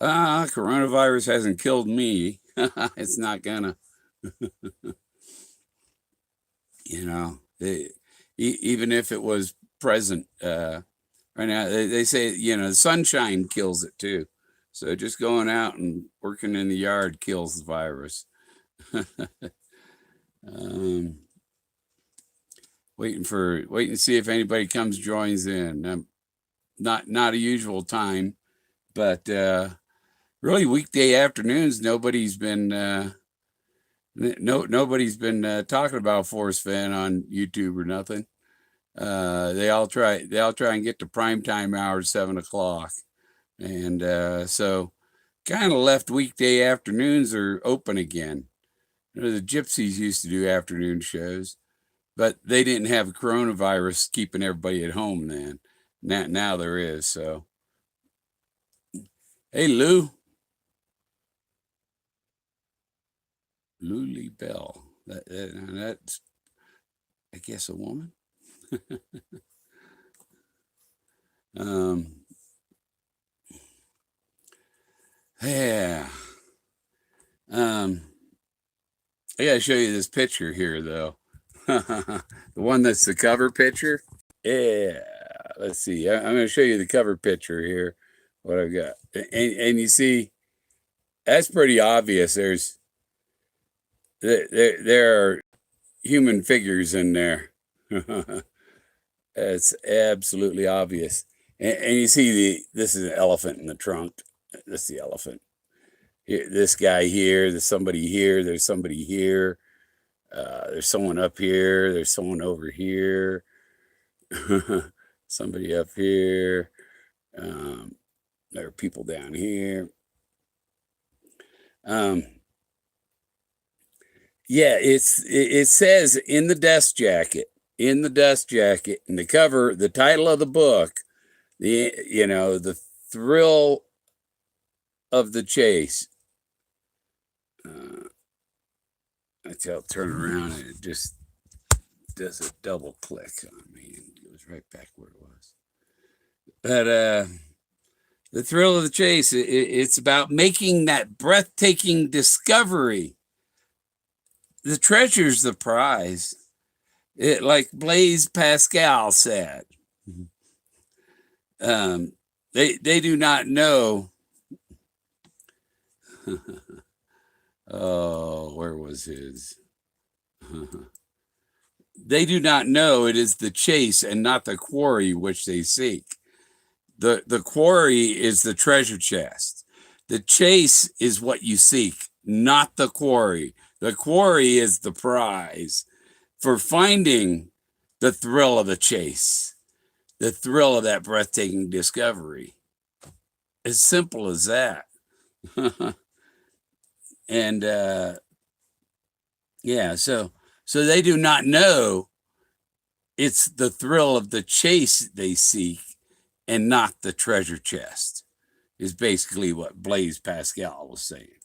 Coronavirus hasn't killed me. It's not gonna, you know, even if it was present right now, they say, the sunshine kills it too. So just going out and working in the yard kills the virus. um, waiting to see if anybody comes joins in. Not a usual time, but really weekday afternoons, nobody's been nobody's been talking about Forrest Fenn on YouTube or nothing. They all try and get to prime time hours 7 o'clock, and so kind of left weekday afternoons are open again. The Gypsies used to do afternoon shows, but they didn't have coronavirus keeping everybody at home then. Now there is. So, hey Lou, Lulie Bell. That's, I guess, a woman. Yeah. I gotta show you this picture here, though. The one that's the cover picture. Yeah. Let's see. I'm gonna show you the cover picture here. What I've got, and you see, that's pretty obvious. There are human figures in there. It's absolutely obvious. And you see this is an elephant in the trunk. That's the elephant. Here, this guy here, there's somebody here, there's somebody here. There's someone up here, there's someone over here. Somebody up here. There are people down here. Yeah, it says in the dust jacket, in the cover, the title of the book, the thrill of the chase. I'll turn around and it just does a double click on me and goes right back where it was. But the thrill of the chase, it's about making that breathtaking discovery. The treasure's the prize. Like Blaise Pascal said. They do not know. Oh, where was his? They do not know it is the chase and not the quarry which they seek. The quarry is the treasure chest. The chase is what you seek, not the quarry. The quarry is the prize for finding the thrill of the chase, the thrill of that breathtaking discovery. As simple as that. And yeah, so they do not know it's the thrill of the chase they seek and not the treasure chest, is basically what Blaise Pascal was saying.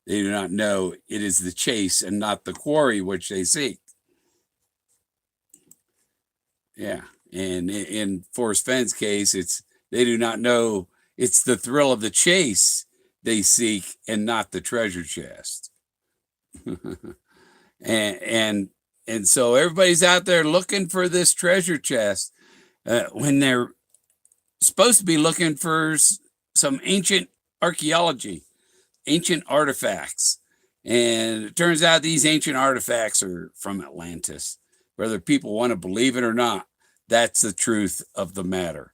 They do not know it is the chase and not the quarry which they seek. Yeah. And in Forrest Fenn's case, they do not know it's the thrill of the chase they seek and not the treasure chest. and so everybody's out there looking for this treasure chest when they're supposed to be looking for some ancient archaeology, ancient artifacts. And it turns out these ancient artifacts are from Atlantis. Whether people want to believe it or not, that's the truth of the matter.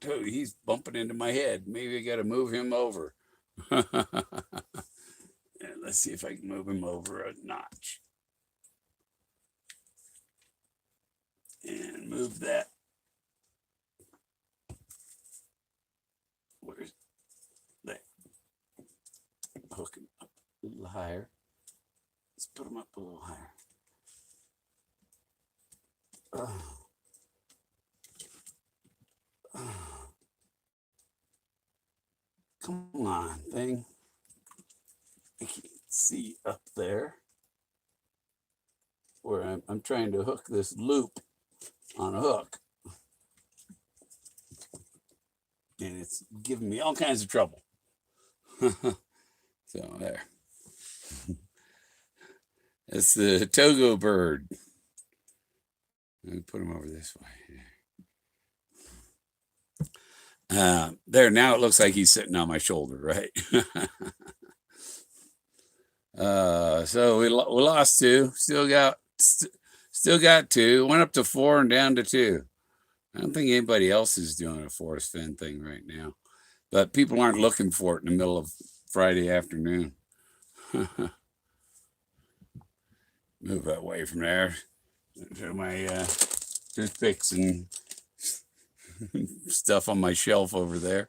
He's bumping into my head. Maybe I got to move him over. Let's see if I can move him over a notch. And move that. Where's that? Hook him up a little higher. Let's put him up a little higher. Come on, thing. I can't see up there where I'm trying to hook this loop on a hook. It's giving me all kinds of trouble. So there. That's the Togo bird. Let me put him over this way. There, now it looks like he's sitting on my shoulder, right? So we lost 2. Still got 2. Went up to 4 and down to 2. I don't think anybody else is doing a Forrest Fenn thing right now, but people aren't looking for it in the middle of Friday afternoon. Move away from there. Show my toothpicks and stuff on my shelf over there.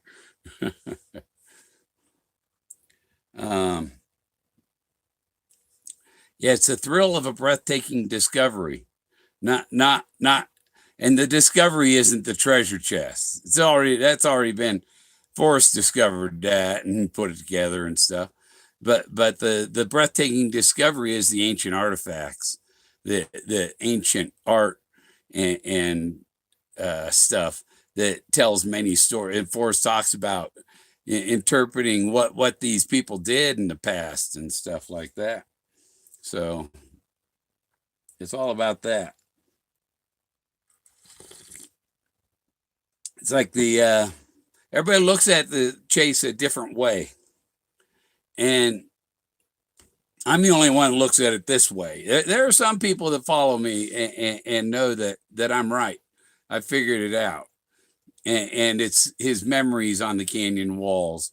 Yeah, it's the thrill of a breathtaking discovery. Not, and the discovery isn't the treasure chest. That's already been, Forrest discovered that and put it together and stuff. But the breathtaking discovery is the ancient artifacts, the ancient art and stuff that tells many stories. And Forrest talks about interpreting what these people did in the past and stuff like that. So it's all about that. It's like the everybody looks at the chase a different way, and I'm the only one that looks at it this way. There are some people that follow me and know that I'm right. I figured it out, and it's his memories on the canyon walls.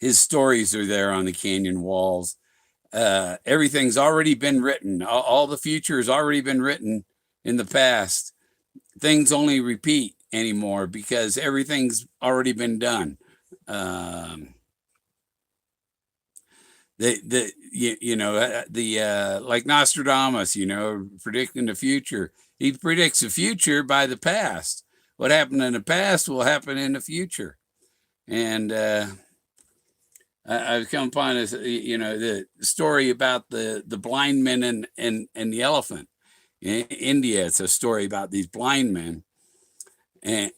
His stories are there on the canyon walls. Everything's already been written. All the future has already been written in the past. Things only repeat anymore because everything's already been done. Like Nostradamus, predicting the future. He predicts the future by the past. What happened in the past will happen in the future. And I've come upon this, the story about the blind men and the elephant. In India, it's a story about these blind men. And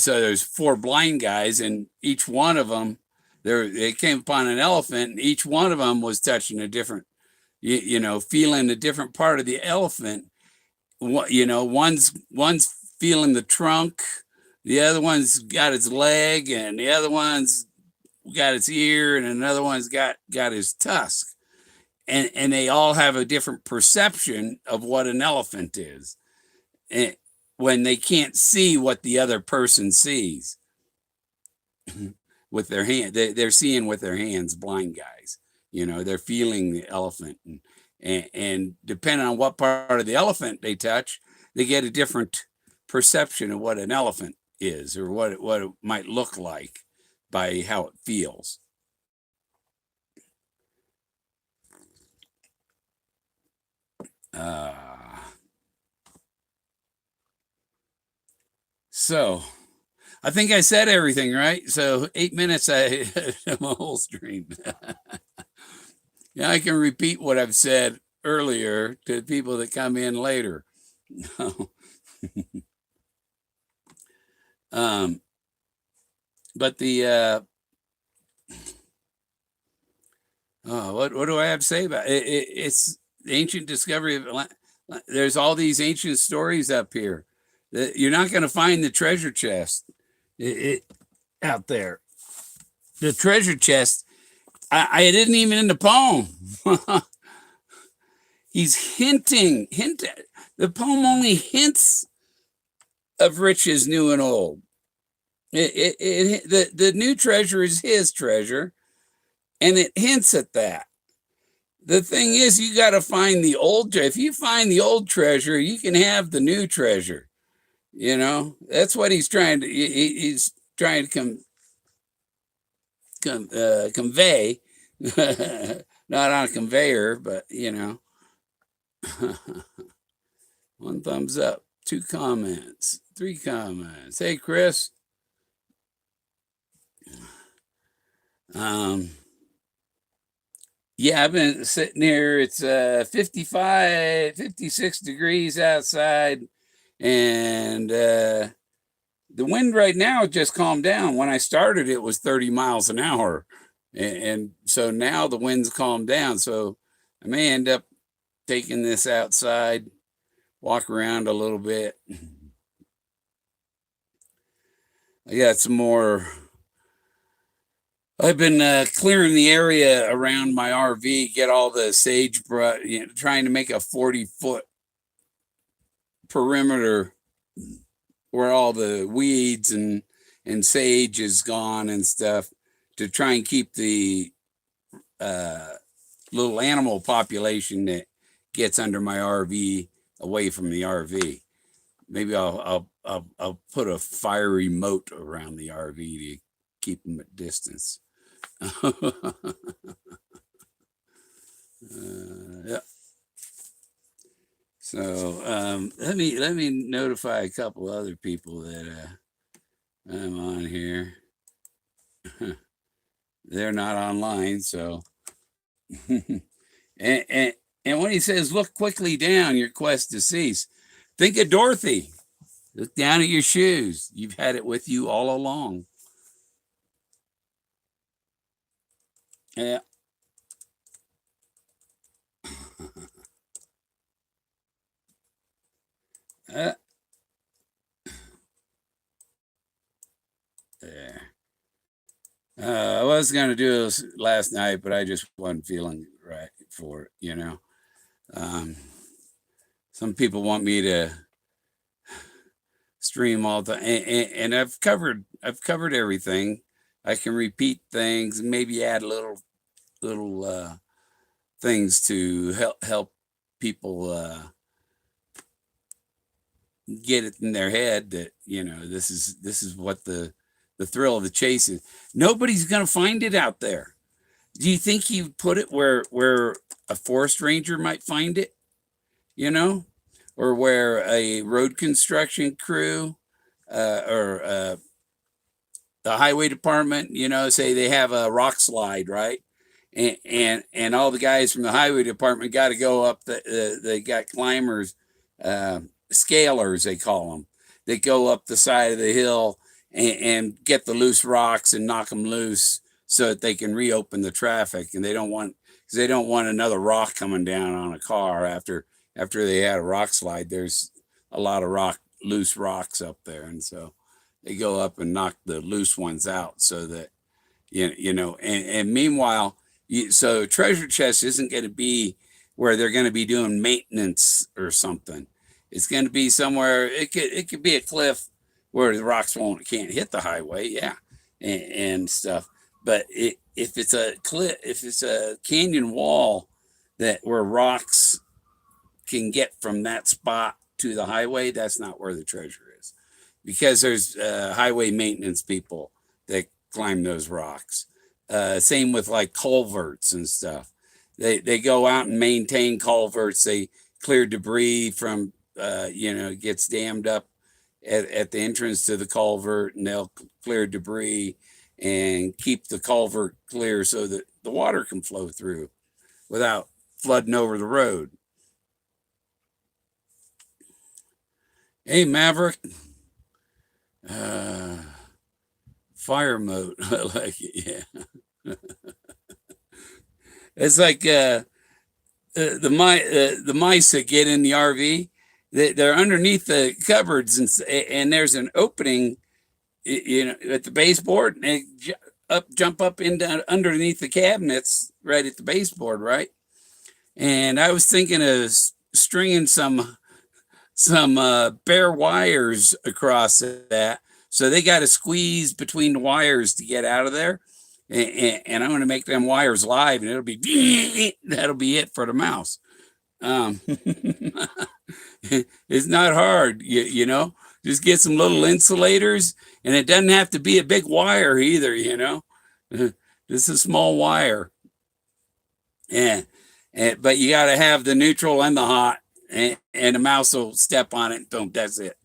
so there's 4 blind guys, and each one of them, they came upon an elephant, and each one of them was touching a different, feeling a different part of the elephant. One's feeling the trunk, the other one's got its leg, and the other one's got its ear, and another one's got his tusk. And they all have a different perception of what an elephant is, and when they can't see what the other person sees with their hand. They're seeing with their hands, blind guys. They're feeling the elephant, and depending on what part of the elephant they touch, they get a different perception of what an elephant is, or what it might look like by how it feels. So I think I said everything, right? So 8 minutes, I'm a whole stream. Yeah, I can repeat what I've said earlier to people that come in later. But the what do I have to say about it? It's the ancient discovery of. There's all these ancient stories up here. You're not going to find the treasure chest out there. The treasure chest, I didn't even in the poem. He's hinting. The poem only hints of riches new and old. The new treasure is his treasure, and it hints at that. The thing is, you got to find the old. If you find the old treasure, you can have the new treasure. That's what he's trying to. He's trying to convey, not on a conveyor, but 1 thumbs up, 2 comments, 3 comments. Hey, Chris. Yeah, I've been sitting here. It's 56 degrees outside, and The wind right now just calmed down. When I started, it was 30 miles an hour. And so now the wind's calmed down. So I may end up taking this outside, walk around a little bit. I got some more. I've been clearing the area around my RV, get all the sagebrush, trying to make a 40-foot perimeter where all the weeds and sage is gone and stuff, to try and keep the little animal population that gets under my RV away from the RV. Maybe I'll put a fiery moat around the RV to keep them at distance. Yeah. So let me notify a couple other people that I'm on here. They're not online, so. and when he says, "Look quickly down, your quest to cease," think of Dorothy. Look down at your shoes. You've had it with you all along. Yeah. There. I was going to do this last night, but I just wasn't feeling right for it. Some people want me to stream all the, and I've covered everything. I can repeat things, maybe add little things to help people get it in their head that this is what the thrill of the chase is. Nobody's going to find it out there. Do you think he put it where a forest ranger might find it, or where a road construction crew or the highway department, say they have a rock slide, right? And all the guys from the highway department got to go up they got climbers, scalers, they call them. They go up the side of the hill and get the loose rocks and knock them loose so that they can reopen the traffic. And they don't want another rock coming down on a car after they had a rock slide. There's a lot of loose rocks up there, and so they go up and knock the loose ones out so that and meanwhile, so treasure chest isn't going to be where they're going to be doing maintenance or something. It's going to be somewhere. It could be a cliff where the rocks can't hit the highway, yeah, and stuff. But if it's a cliff, if it's a canyon wall where rocks can get from that spot to the highway, that's not where the treasure is, because there's highway maintenance people that climb those rocks. Same with like culverts and stuff. They go out and maintain culverts. They clear debris from gets dammed up at the entrance to the culvert, and they'll clear debris and keep the culvert clear so that the water can flow through without flooding over the road. Hey, Maverick. Fire mode. I like it. Yeah. It's like the mice that get in the RV. They're underneath the cupboards, and there's an opening, at the baseboard, and they jump up into underneath the cabinets right at the baseboard, right? And I was thinking of stringing some bare wires across that, so they got to squeeze between the wires to get out of there. And I'm going to make them wires live, and it'll be that'll be it for the mouse. It's not hard, just get some little insulators, and it doesn't have to be a big wire either, just a small wire. But you got to have the neutral and the hot, and the mouse will step on it, and boom, that's it.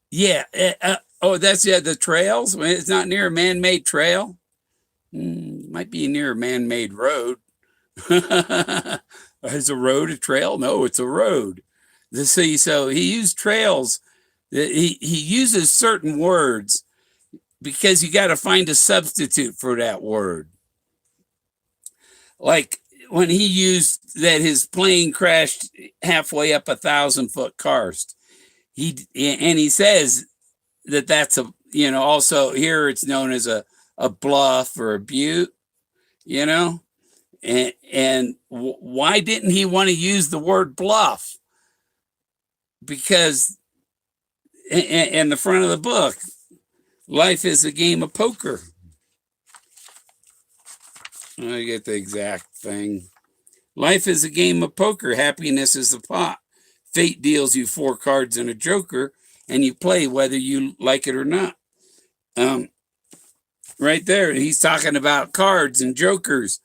Yeah. That's the trails. It's not near a man-made trail. Might be near a man-made road. Is a road a trail? No, it's a road. See, so he used trails. He uses certain words because you got to find a substitute for that word. Like when he used that his plane crashed halfway up 1,000-foot karst. He says that that's a, also here it's known as a bluff or a butte, you know. And why didn't he want to use the word bluff? Because in the front of the book, life is a game of poker. I get the exact thing. Life is a game of poker. Happiness is the pot. Fate deals you 4 cards and a joker, and you play whether you like it or not. Right there, he's talking about cards and jokers.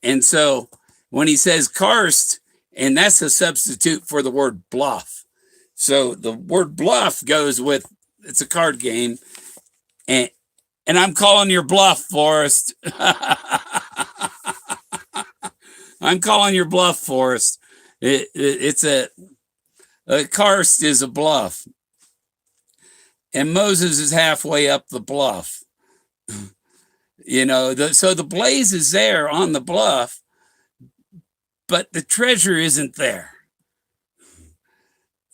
And so when he says karst, and that's a substitute for the word bluff. So the word bluff goes with, it's a card game. And I'm calling your bluff, Forrest. I'm calling your bluff, Forrest. It's a karst is a bluff. And Moses is halfway up the bluff. So the blaze is there on the bluff, but the treasure isn't there.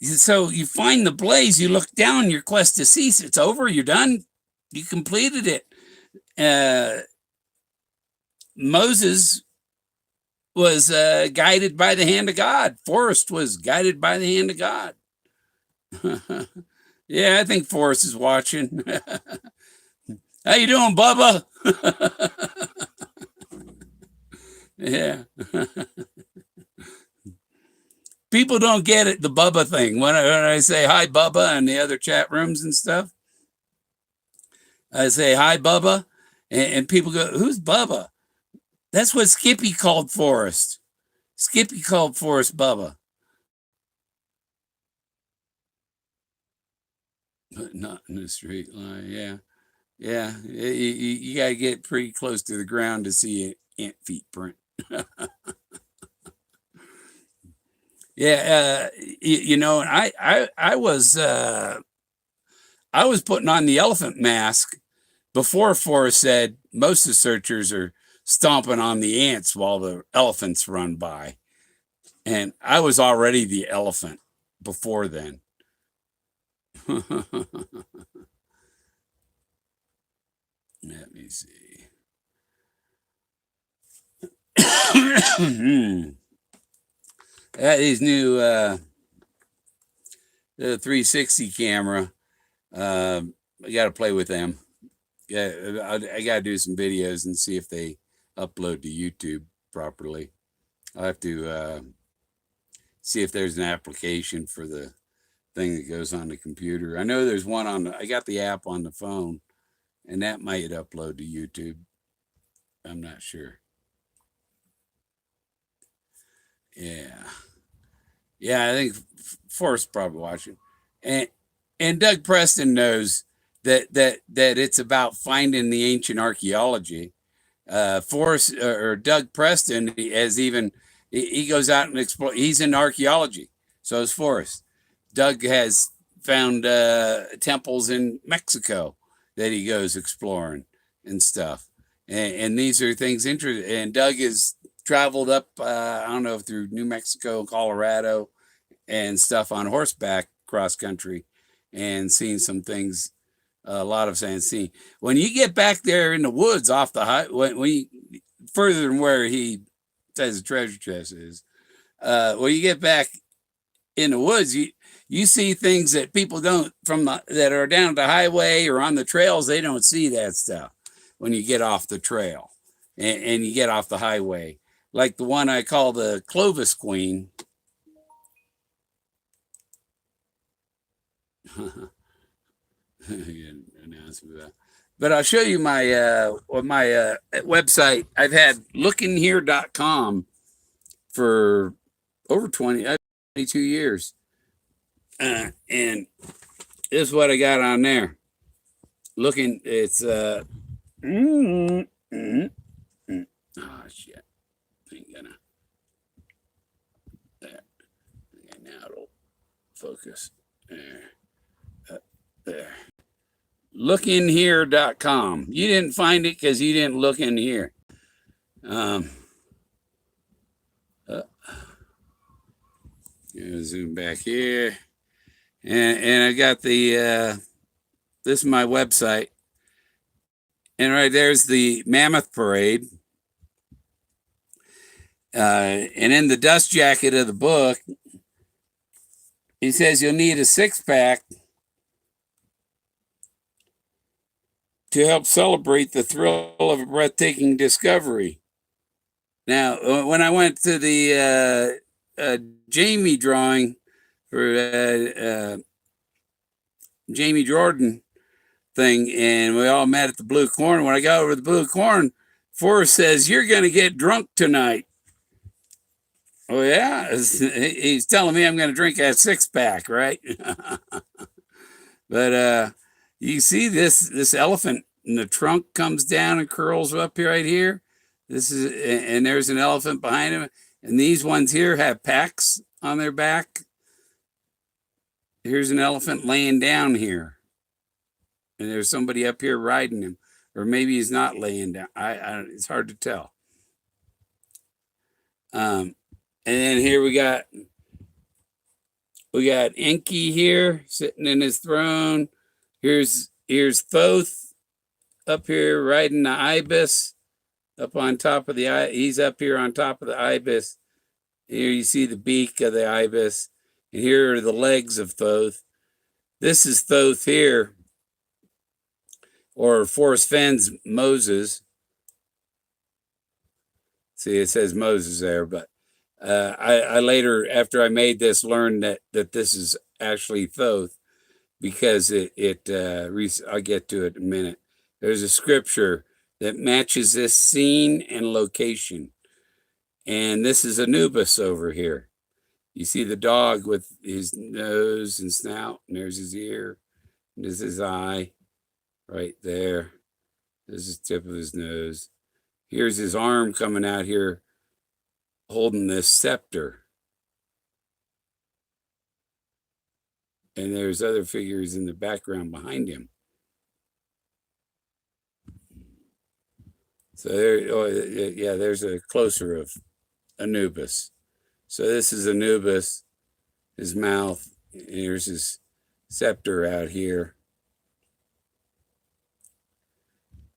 So you find the blaze, you look down, your quest to cease. It's over, you're done. You completed it. Moses was guided by the hand of God. Forrest was guided by the hand of God. Yeah, I think Forrest is watching. How you doing, Bubba? Yeah. People don't get it, the Bubba thing. When I say hi, Bubba, in the other chat rooms and stuff, I say hi, Bubba, and people go, who's Bubba? That's what Skippy called Forrest. Skippy called Forrest Bubba. But not in a straight line, yeah. Yeah, you got to get pretty close to the ground to see ant feet print. Yeah, I was putting on the elephant mask before Forrest said most researchers are stomping on the ants while the elephants run by, and I was already the elephant before then. Let me see. These new the 360 camera. I got to play with them. Yeah, I got to do some videos and see if they upload to YouTube properly. I'll have to see if there's an application for the thing that goes on the computer. I know there's one I got the app on the phone, and that might upload to YouTube. I'm not sure. Yeah. Yeah, I think Forrest probably watching. And Doug Preston knows that it's about finding the ancient archaeology. Forrest or Doug Preston he goes out and explore. He's in archaeology, so is Forrest. Doug has found temples in Mexico that he goes exploring and stuff. And these are things interesting. And Doug has traveled up, I don't know, through New Mexico, Colorado, and stuff on horseback cross country, and seen some things. A lot of seen. When you get back there in the woods off the high, when you further than where he says the treasure chest is, when you get back in the woods, you see things that people don't that are down the highway or on the trails. They don't see that stuff when you get off the trail and you get off the highway, like the one I call the Clovis Queen. But I'll show you my website. I've had lookinghere.com for over 22 years. And this is what I got on there. It's oh shit. Ain't gonna. There. Okay, now it'll focus. There. There. Lookinhere.com. You didn't find it because you didn't look in here. Zoom back here. And I got the, this is my website. And right there's the Mammoth Parade. And in the dust jacket of the book, he says you'll need a 6-pack to help celebrate the thrill of a breathtaking discovery. Now, when I went to the Jamie drawing for Jamie Jordan thing, and we all met at the Blue Corn, when I got over to the Blue Corn, Forrest says, "You're going to get drunk tonight." Oh, yeah? He's telling me I'm going to drink a 6-pack, right? But you see this elephant, and the trunk comes down and curls up here, right here. This is, and there's an elephant behind him. And these ones here have packs on their back. Here's an elephant laying down here. And there's somebody up here riding him. Or maybe he's not laying down. It's hard to tell. And then here we got Enki here sitting in his throne. Here's Thoth up here riding the ibis up on top of the he's up here on top of the ibis. Here you see the beak of the ibis, and here are the legs of Thoth. This is Thoth here, or Forrest Fenn's Moses. See, it says Moses there, but I later, after I made this, learned that this is actually Thoth, because I'll get to it in a minute. There's a scripture that matches this scene and location. And this is Anubis over here. You see the dog with his nose and snout, and there's his ear, and there's his eye right there. This is the tip of his nose. Here's his arm coming out here holding this scepter. And there's other figures in the background behind him. So there's a closer of Anubis. So this is Anubis, his mouth. Here's his scepter out here.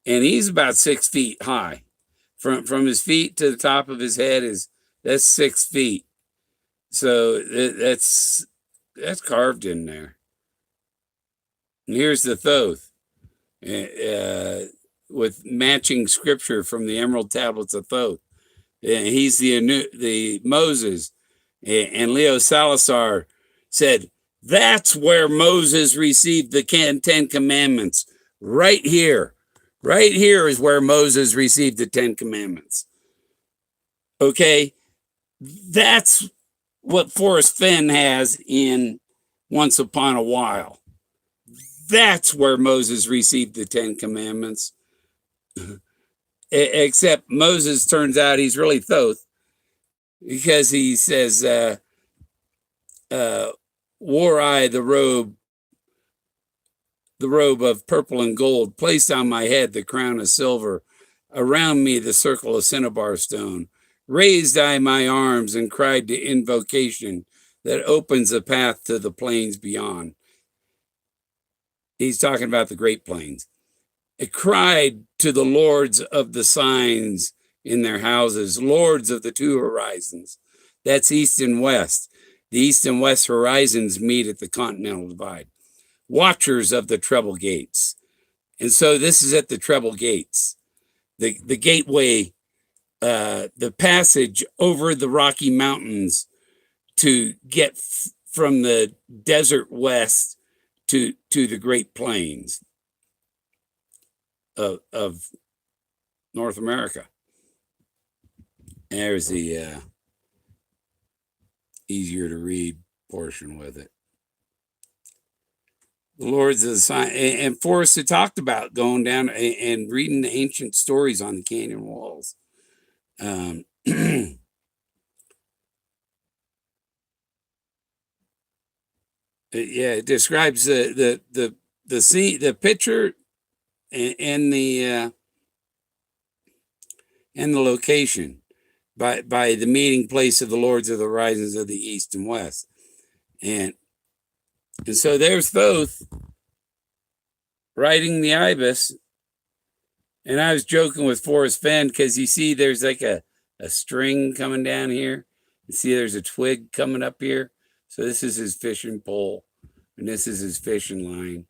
And he's about 6 feet high. From his feet to the top of his head that's 6 feet. So that's carved in there. And here's the Thoth, with matching scripture from the Emerald Tablets of Thoth. He's the Moses. And Leo Salazar said, that's where Moses received the 10 Commandments. Right here. Right here is where Moses received the 10 Commandments. Okay? That's what Forrest Fenn has in Once Upon a While. That's where Moses received the 10 Commandments. Except Moses, turns out he's really Thoth, because he says, wore I the robe of purple and gold, placed on my head the crown of silver, around me the circle of cinnabar stone, raised I my arms and cried to invocation that opens a path to the plains beyond. He's talking about the Great Plains. It cried to the lords of the signs in their houses, lords of the 2 horizons. That's east and west. The east and west horizons meet at the continental divide. Watchers of the treble gates. And so this is at the treble gates, the gateway, the passage over the Rocky Mountains to get from the desert west to the Great Plains of North America. There's the easier to read portion with it. The Lords of the Sign, and Forrest had talked about going down and reading the ancient stories on the canyon walls. Yeah, it describes the scene, the picture, and the location by the meeting place of the lords of the risings of the east and west, and so there's Thoth riding the ibis, and I was joking with Forrest Fenn because you see there's like a string coming down here. You see there's a twig coming up here. So this is his fishing pole, and this is his fishing line,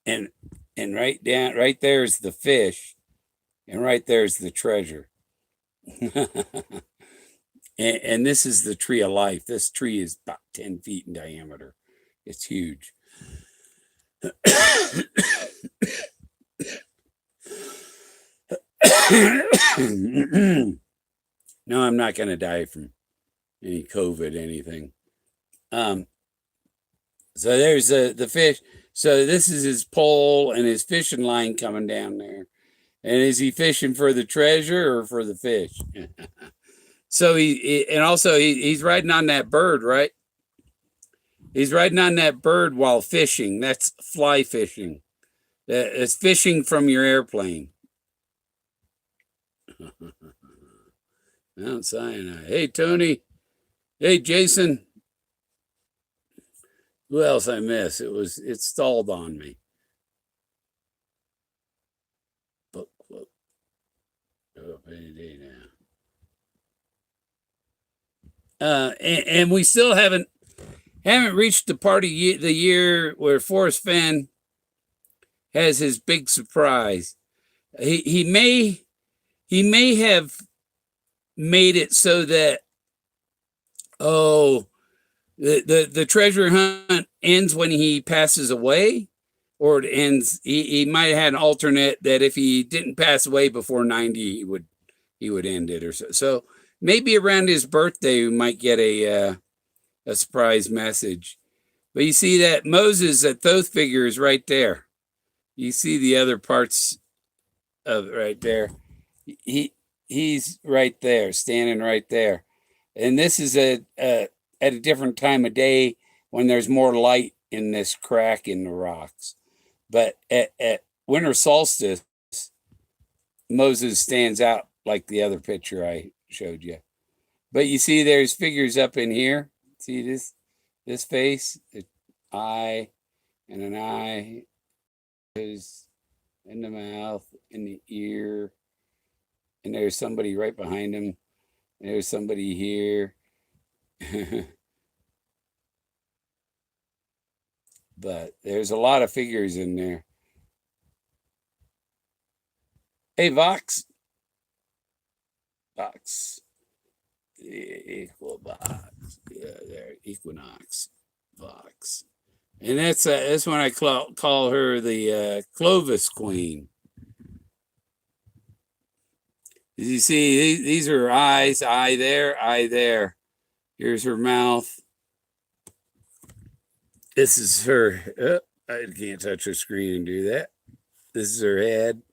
and right there is the fish, and right there is the treasure. And this is the tree of life. This tree is about 10 feet in diameter. It's huge. No, I'm not going to die from any COVID, anything. So there's the fish. So this is his pole and his fishing line coming down there. And is he fishing for the treasure or for the fish? So and also he's riding on that bird, right? He's riding on that bird while fishing. That's fly fishing. It's fishing from your airplane. Mount Sinai. Hey, Tony. Hey, Jason. Who else I miss? It stalled on me. Book club. Up any day now. And we still haven't reached the part of the year where Forrest Fenn has his big surprise. He may have made it so that the treasure hunt ends when he passes away, or it ends. He might have had an alternate that if he didn't pass away before 90, he would end it or so. So maybe around his birthday we might get a surprise message. But you see that Moses, that Thoth figure is right there. You see the other parts of it right there. He's right there, standing right there. And this is at a different time of day when there's more light in this crack in the rocks. But at winter solstice, Moses stands out like the other picture I showed you. But you see there's figures up in here. See this face? An eye and an eye is in the mouth, in the ear, and there's somebody right behind him. There's somebody here. But there's a lot of figures in there. Hey, Vox. Equinox. Yeah, there. Equinox. Vox. And that's when I call her the Clovis Queen. As you see, these are her eyes. Eye there, eye there. Here's her mouth. This is her. I can't touch her screen and do that. This is her head.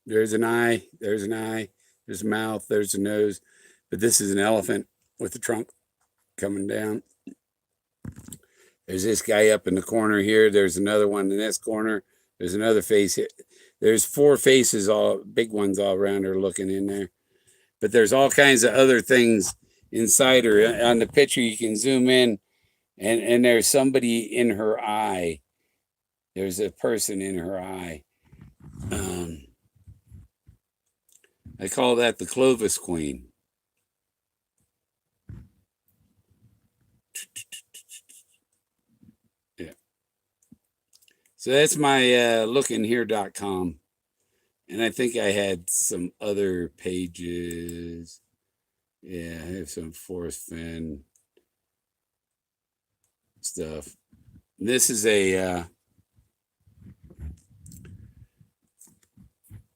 There's an eye. There's an eye. There's a mouth. There's a nose. But this is an elephant with the trunk coming down. There's this guy up in the corner here. There's another one in this corner. There's another face here. There's 4 faces, all big ones all around her looking in there. But there's all kinds of other things inside her. On the picture, you can zoom in, and there's somebody in her eye. There's a person in her eye. I call that the Clovis Queen. Yeah. So that's my lookinhere.com. And I think I had some other pages. Yeah, I have some Forrest Fenn stuff. This is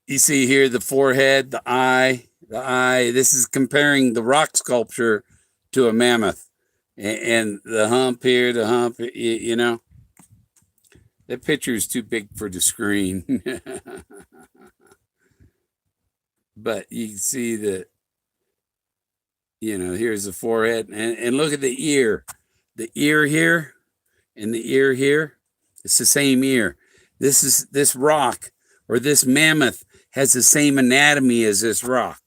you see here the forehead, the eye. This is comparing the rock sculpture to a mammoth. And the hump here, you know. That picture is too big for the screen. But you can see that, you know, here's the forehead. And look at the ear. The ear here, And the ear here, it's the same ear. This rock or this mammoth has the same anatomy as this rock.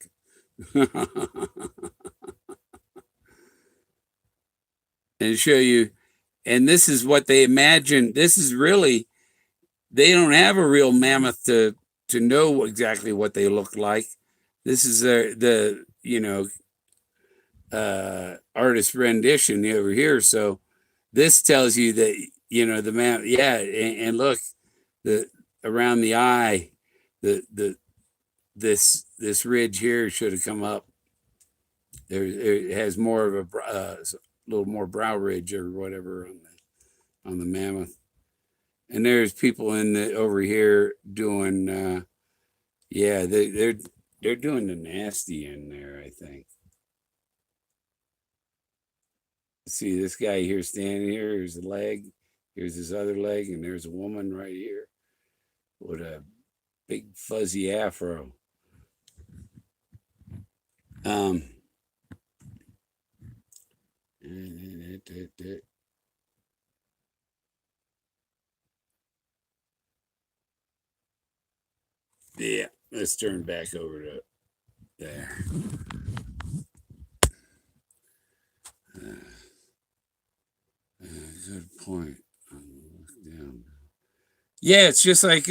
And show you, and this is what they imagine. This is really, they don't have a real mammoth to know exactly what they look like. This is the artist rendition over here. So this tells you that the man, yeah, and look, the around the eye, this ridge here should have come up. It has more of a little more brow ridge or whatever on the mammoth. And there's people over here doing yeah, they're doing the nasty in there, I think. See this guy here standing here, here's a leg, here's his other leg, and there's a woman right here with a big fuzzy afro. Yeah, let's turn back over to there. Good point. Down. Yeah, it's just like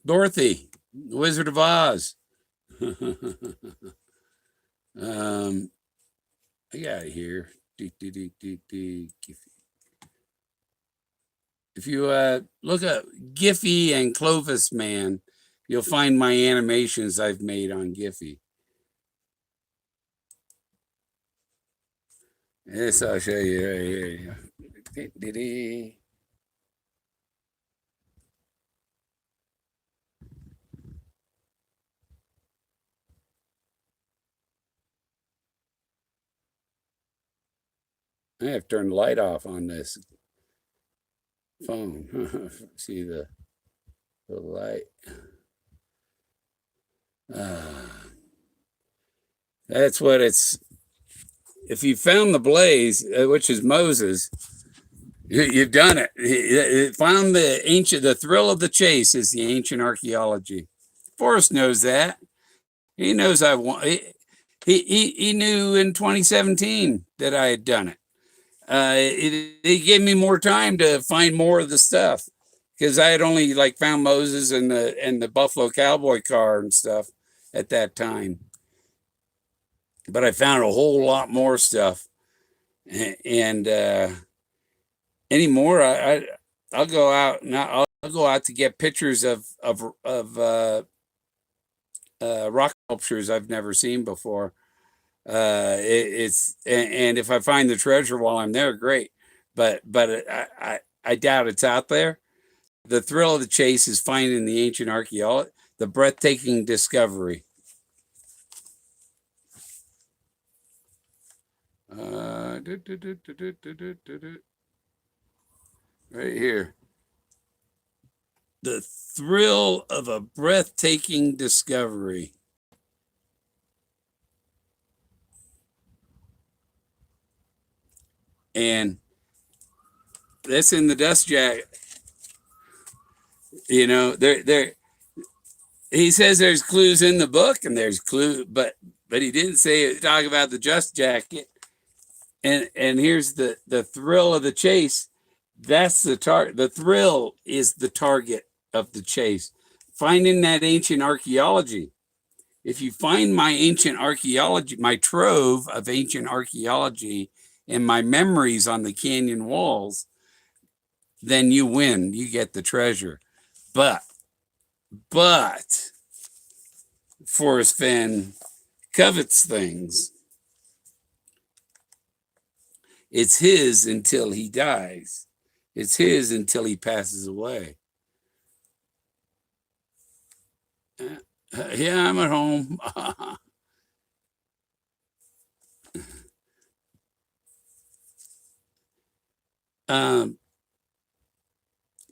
Dorothy, the Wizard of Oz. I got it here. If you look up Giphy and Clovis Man, you'll find my animations I've made on Giphy. This I'll show you right here. I have to turn the light off on this phone. See the light. That's what it's. If you found the blaze, which is Moses, you've done it. It found the thrill of the chase is the ancient archaeology. Forrest knows that. He knows I want. He knew in 2017 that I had done it. It gave me more time to find more of the stuff because I had only like found Moses and the Buffalo Cowboy car and stuff at that time. But I found a whole lot more stuff, and anymore I'll go out and I'll go out to get pictures of rock sculptures I've never seen before. It's and if I find the treasure while I'm there, great. But I doubt it's out there. The thrill of the chase is finding the ancient archaeology, the breathtaking discovery. Right here. The thrill of a breathtaking discovery. And that's in the dust jacket. He says there's clues in the book, and there's clue, but he didn't talk about the dust jacket. And here's the thrill of the chase. That's the target. The thrill is the target of the chase. Finding that ancient archaeology. If you find my ancient archaeology, my trove of ancient archaeology and my memories on the canyon walls, then you win. You get the treasure. But Forrest Fenn covets things. It's his until he dies. It's his until he passes away. Yeah, I'm at home.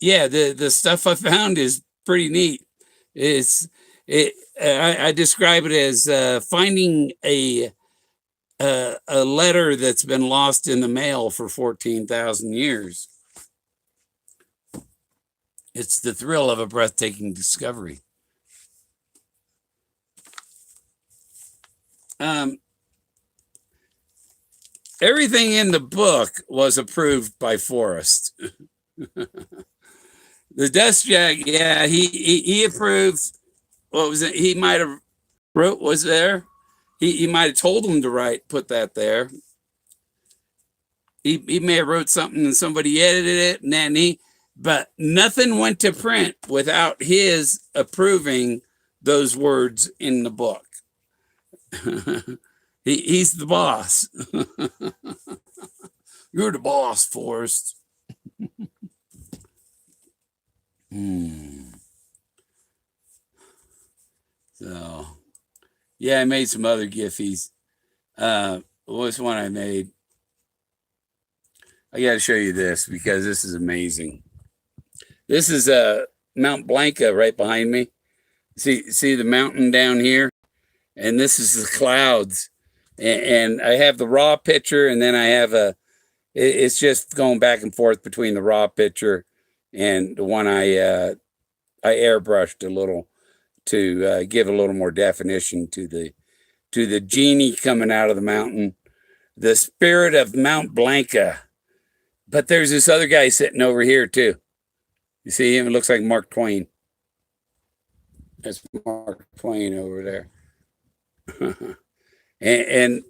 Yeah, the stuff I found is pretty neat. I describe it as finding a letter that's been lost in the mail for 14,000 years. It's the thrill of a breathtaking discovery. Everything in the book was approved by Forrest. The dust jacket, yeah, he approved. What was it? He might have wrote was there. He might have told him to put that there. He may have wrote something and somebody edited it, and then but nothing went to print without his approving those words in the book. He's the boss. You're the boss, Forrest. So, yeah, I made some other Giphies. What's one I made? I got to show you this because this is amazing. This is Mount Blanca right behind me. See the mountain down here? And this is the clouds. And I have the raw picture, and then I have it's just going back and forth between the raw picture and the one I airbrushed a little to give a little more definition to the genie coming out of the mountain, the spirit of Mount Blanca. But there's this other guy sitting over here too. You see him? It looks like Mark Twain. That's Mark Twain over there. and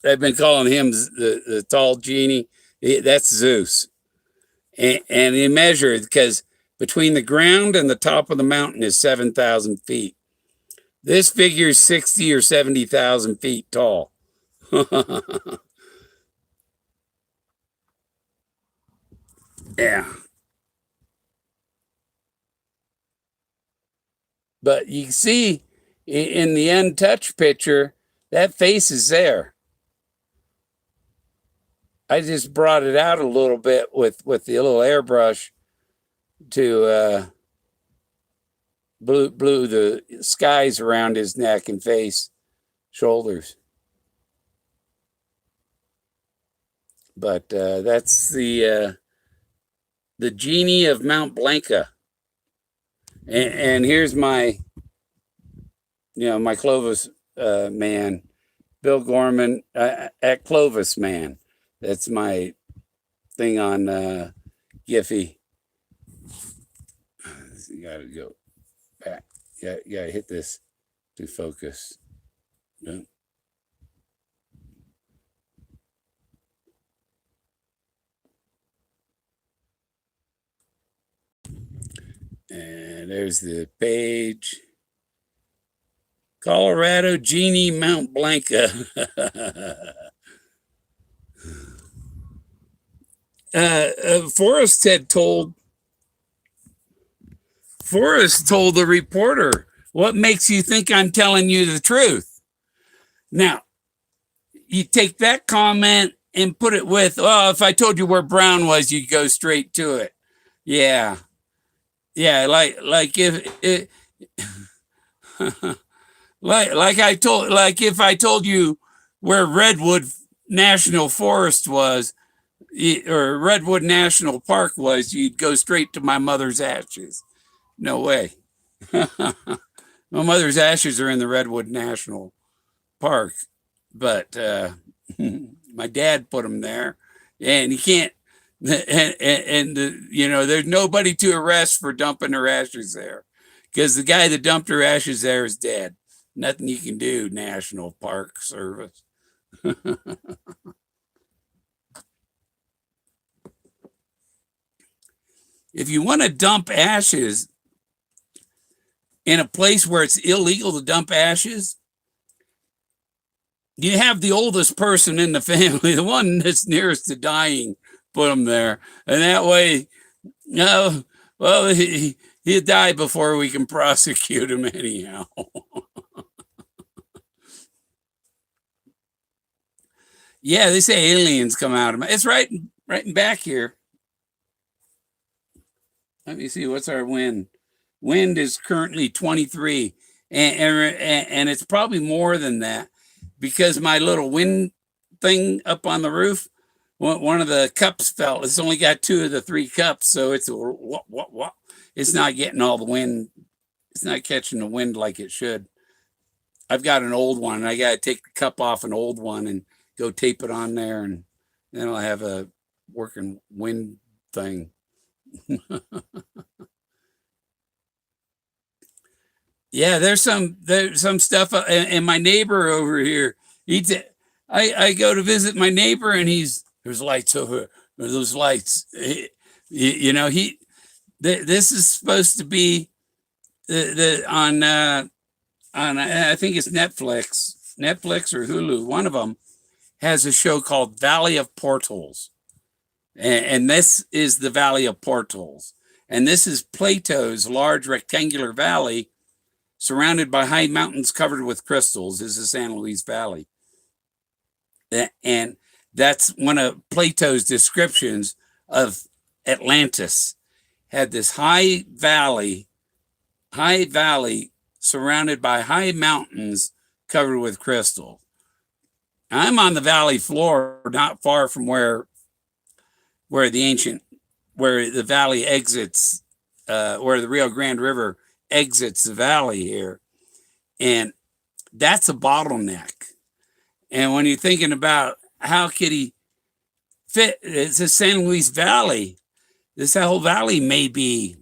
I've been calling him the tall genie. That's Zeus. And he measured because between the ground and the top of the mountain is 7,000 feet. This figure is 60 or 70,000 feet tall. Yeah. But you can see in the untouched picture, that face is there. I just brought it out a little bit with the little airbrush to blew the skies around his neck and face, shoulders. But that's the genie of Mount Blanca. And here's my, my Clovis man, Bill Gorman at Clovis man. That's my thing on Giphy. You gotta go back. You gotta hit this to focus. Yeah. And there's the page. Colorado Genie Mount Blanca. Forrest told the reporter, "What makes you think I'm telling you the truth?" Now, you take that comment and put it with, "Oh, if I told you where Brown was, you'd go straight to it." Yeah. Yeah, like if it, like if I told you where Redwood National Forest was, or Redwood National Park was, you'd go straight to my mother's ashes. No way. My mother's ashes are in the Redwood National Park, but my dad put them there, and he can't. And there's nobody to arrest for dumping her ashes there, because the guy that dumped her ashes there is dead. Nothing you can do, National Park Service. If you want to dump ashes in a place where it's illegal to dump ashes, you have the oldest person in the family, the one that's nearest to dying, put him there. And that way, he'll die before we can prosecute him anyhow. Yeah, they say aliens come out of it. It's right in back here. Let me see, what's our wind? Wind is currently 23, and it's probably more than that, because my little wind thing up on the roof, one of the cups fell. It's only got 2 of the 3 cups, so it's what. it's not getting all the wind. It's not catching the wind like it should. I've got an old one, and I got to take the cup off an old one and go tape it on there, and then I'll have a working wind thing. Yeah, there's some stuff, and my neighbor over here. I go to visit my neighbor, and there's lights over. Those lights, you know, this is supposed to be the on I think it's Netflix or Hulu. One of them has a show called Valley of Portals, and this is the Valley of Portals, and this is Plato's large rectangular valley surrounded by high mountains covered with crystals. This is San Luis Valley, and that's one of Plato's descriptions of Atlantis. Had this high valley surrounded by high mountains covered with crystal. I'm on the valley floor, not far from where the valley exits, where the Rio Grande River exits the valley here. And that's a bottleneck. And when you're thinking about how could he fit, it's a San Luis Valley. This whole valley may be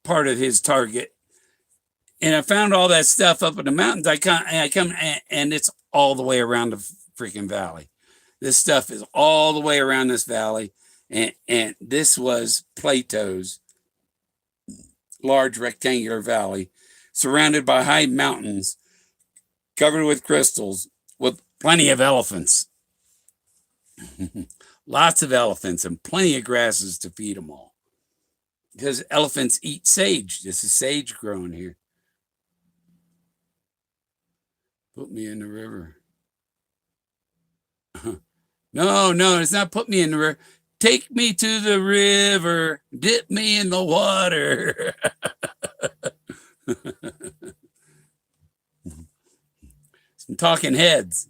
part of his target. And I found all that stuff up in the mountains. I come and it's all the way around the freaking valley. This stuff is all the way around this valley. And this was Plato's large rectangular valley surrounded by high mountains covered with crystals with plenty of elephants. Lots of elephants and plenty of grasses to feed them all. Because elephants eat sage. This is sage growing here. Put me in the river. No, it's not put me in the river. Take me to the river. Dip me in the water. Some talking heads.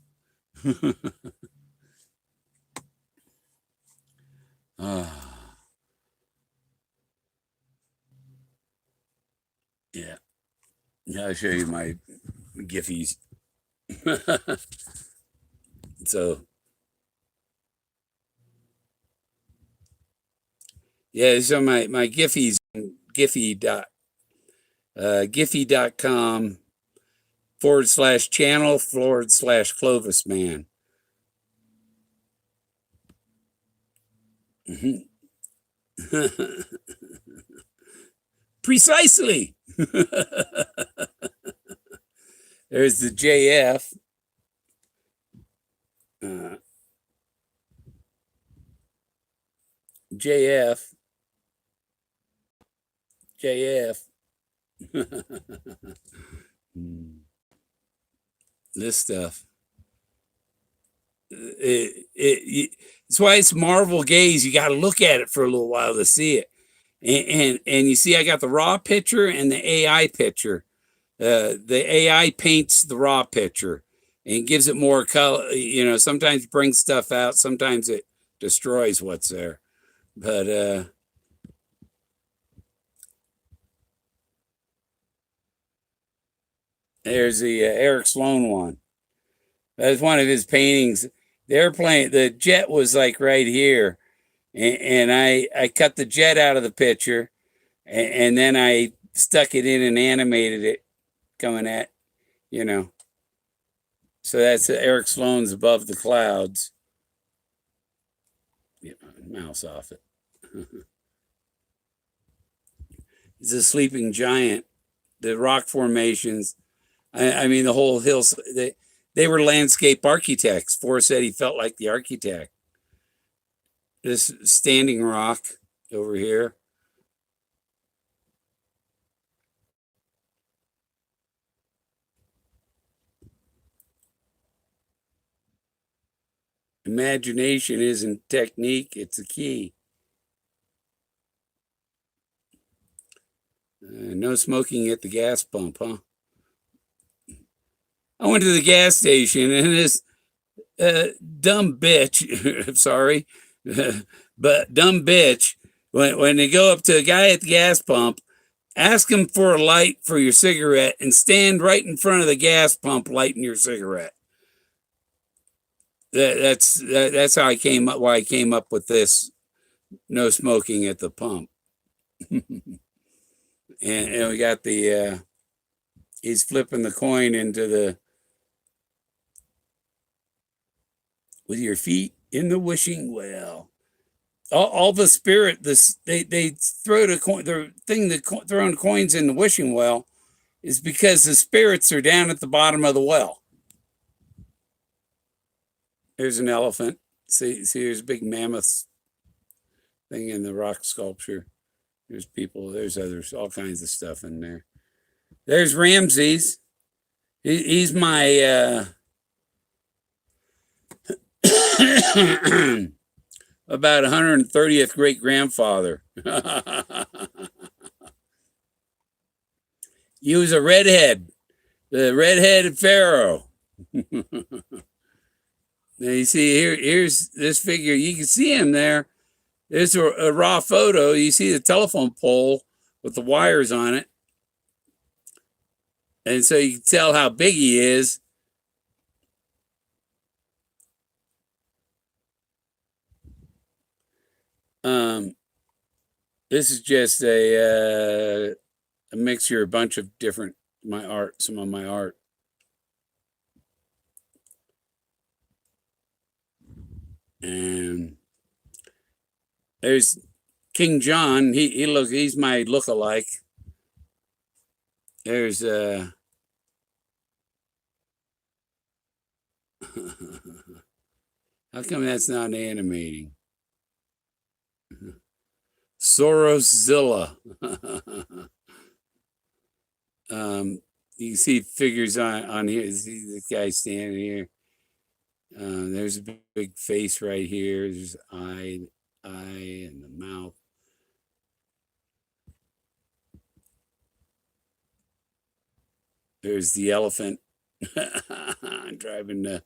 Yeah. I'll show you my Giphies. So, yeah, so my Giphies, Giphy.com /channel/Clovis Man. Precisely. There's the JF. JF. This stuff. It's why it's Marvel gaze. You got to look at it for a little while to see it. And you see, I got the raw picture and the AI picture. The AI paints the raw picture and gives it more color. You know, sometimes brings stuff out. Sometimes it destroys what's there. But there's the Eric Sloan one. That's one of his paintings. The airplane, the jet was like right here. And I cut the jet out of the picture. And then I stuck it in and animated it coming at, you know. So that's Eric Sloan's above the clouds. Get my mouse off it. He's a sleeping giant. The rock formations, I mean, the whole hills, they were landscape architects. Forrest said he felt like the architect. This standing rock over here. Imagination isn't technique, it's a key. No smoking at the gas pump, huh? I went to the gas station and this dumb bitch, sorry, but dumb bitch When they go up to a guy at the gas pump, ask him for a light for your cigarette and stand right in front of the gas pump lighting your cigarette. That's how I came up. Why I came up with this: no smoking at the pump. And we got the he's flipping the coin into the with your feet in the wishing well. All the spirit, this they throw the thing that throwing coins in the wishing well is because the spirits are down at the bottom of the well. There's an elephant. See, there's a big mammoth thing in the rock sculpture. There's people. There's others. All kinds of stuff in there. There's Ramses. He's my about 130th great grandfather. He was a redhead, the redheaded pharaoh. Now you see here's this figure. You can see him there. There's a raw photo. You see the telephone pole with the wires on it. And so you can tell how big he is. This is just a mixture, a bunch of different my art, some of my art. And there's King John. He's my look-alike. There's how come that's not animating? Soroszilla. You can see figures on here. See this guy standing here. There's a big face right here. There's eye and the mouth. There's the elephant driving the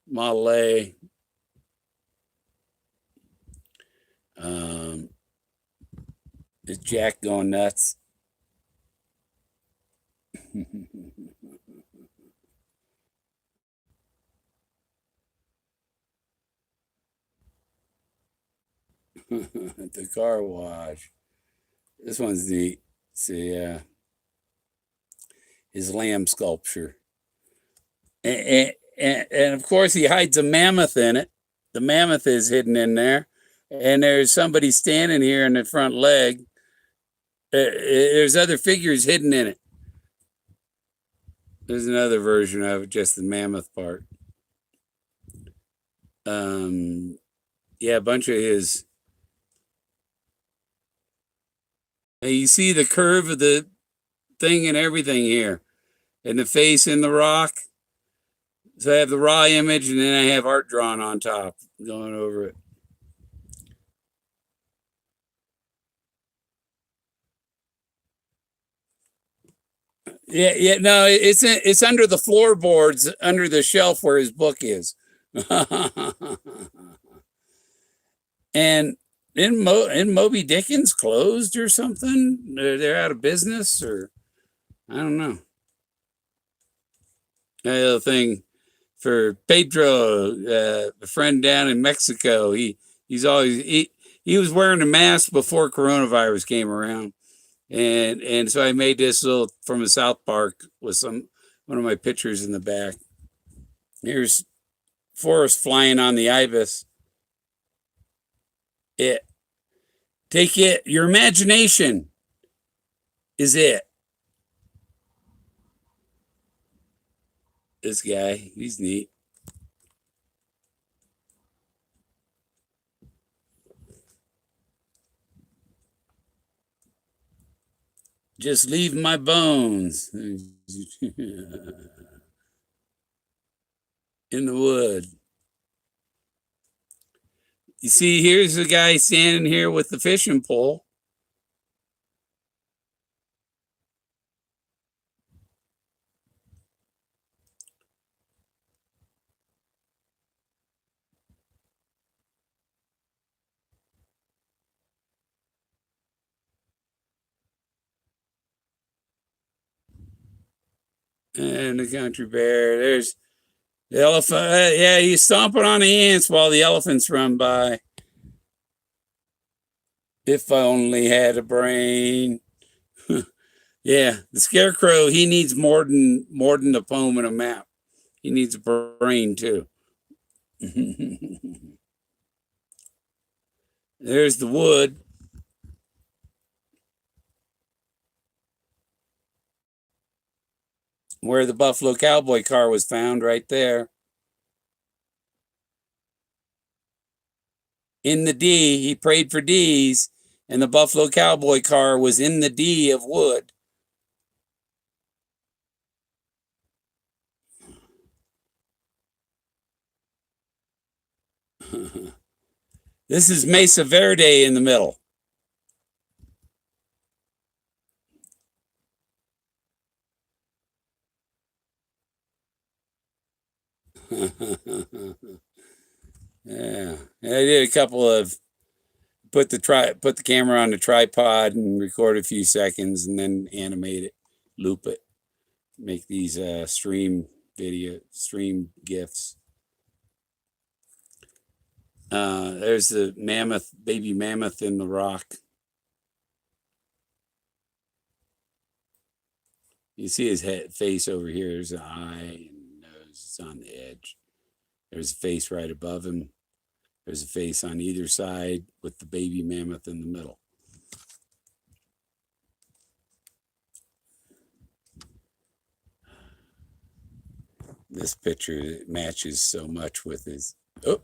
Model A. Is Jack going nuts? The car wash. This one's neat. See, his lamb sculpture. And of course, he hides a mammoth in it. The mammoth is hidden in there. And there's somebody standing here in the front leg. There's other figures hidden in it. There's another version of it, just the mammoth part. Yeah, a bunch of his. You see the curve of the thing and everything here, and the face in the rock. So I have the raw image, and then I have art drawn on top, going over it. Yeah, no, it's under the floorboards, under the shelf where his book is. And in Moby Dickens closed or something? They're out of business, or I don't know. Another thing for Pedro, a friend down in Mexico. He's always he was wearing a mask before coronavirus came around. And so I made this little from a South Park with one of my pictures in the back. Here's Forrest flying on the ibis. Take it. Your imagination is it. This guy, he's neat. Just leave my bones in the wood. You see, here's a guy standing here with the fishing pole. And the country bear. There's the elephant. Yeah, he's stomping on the ants while the elephants run by. If I only had a brain. Yeah, the scarecrow, he needs more than a poem and a map. He needs a brain too. There's the wood. Where the Buffalo Cowboy car was found, right there. In the D, he prayed for D's, and the Buffalo Cowboy car was in the D of wood. This is Mesa Verde in the middle. Yeah, I did a couple of put the camera on the tripod and record a few seconds, and then animate it, loop it, make these stream gifs. There's the baby mammoth in the rock. You see his face over here. There's an eye and nose. It's on the edge. There's a face right above him. There's a face on either side with the baby mammoth in the middle. This picture matches so much with his. Oh,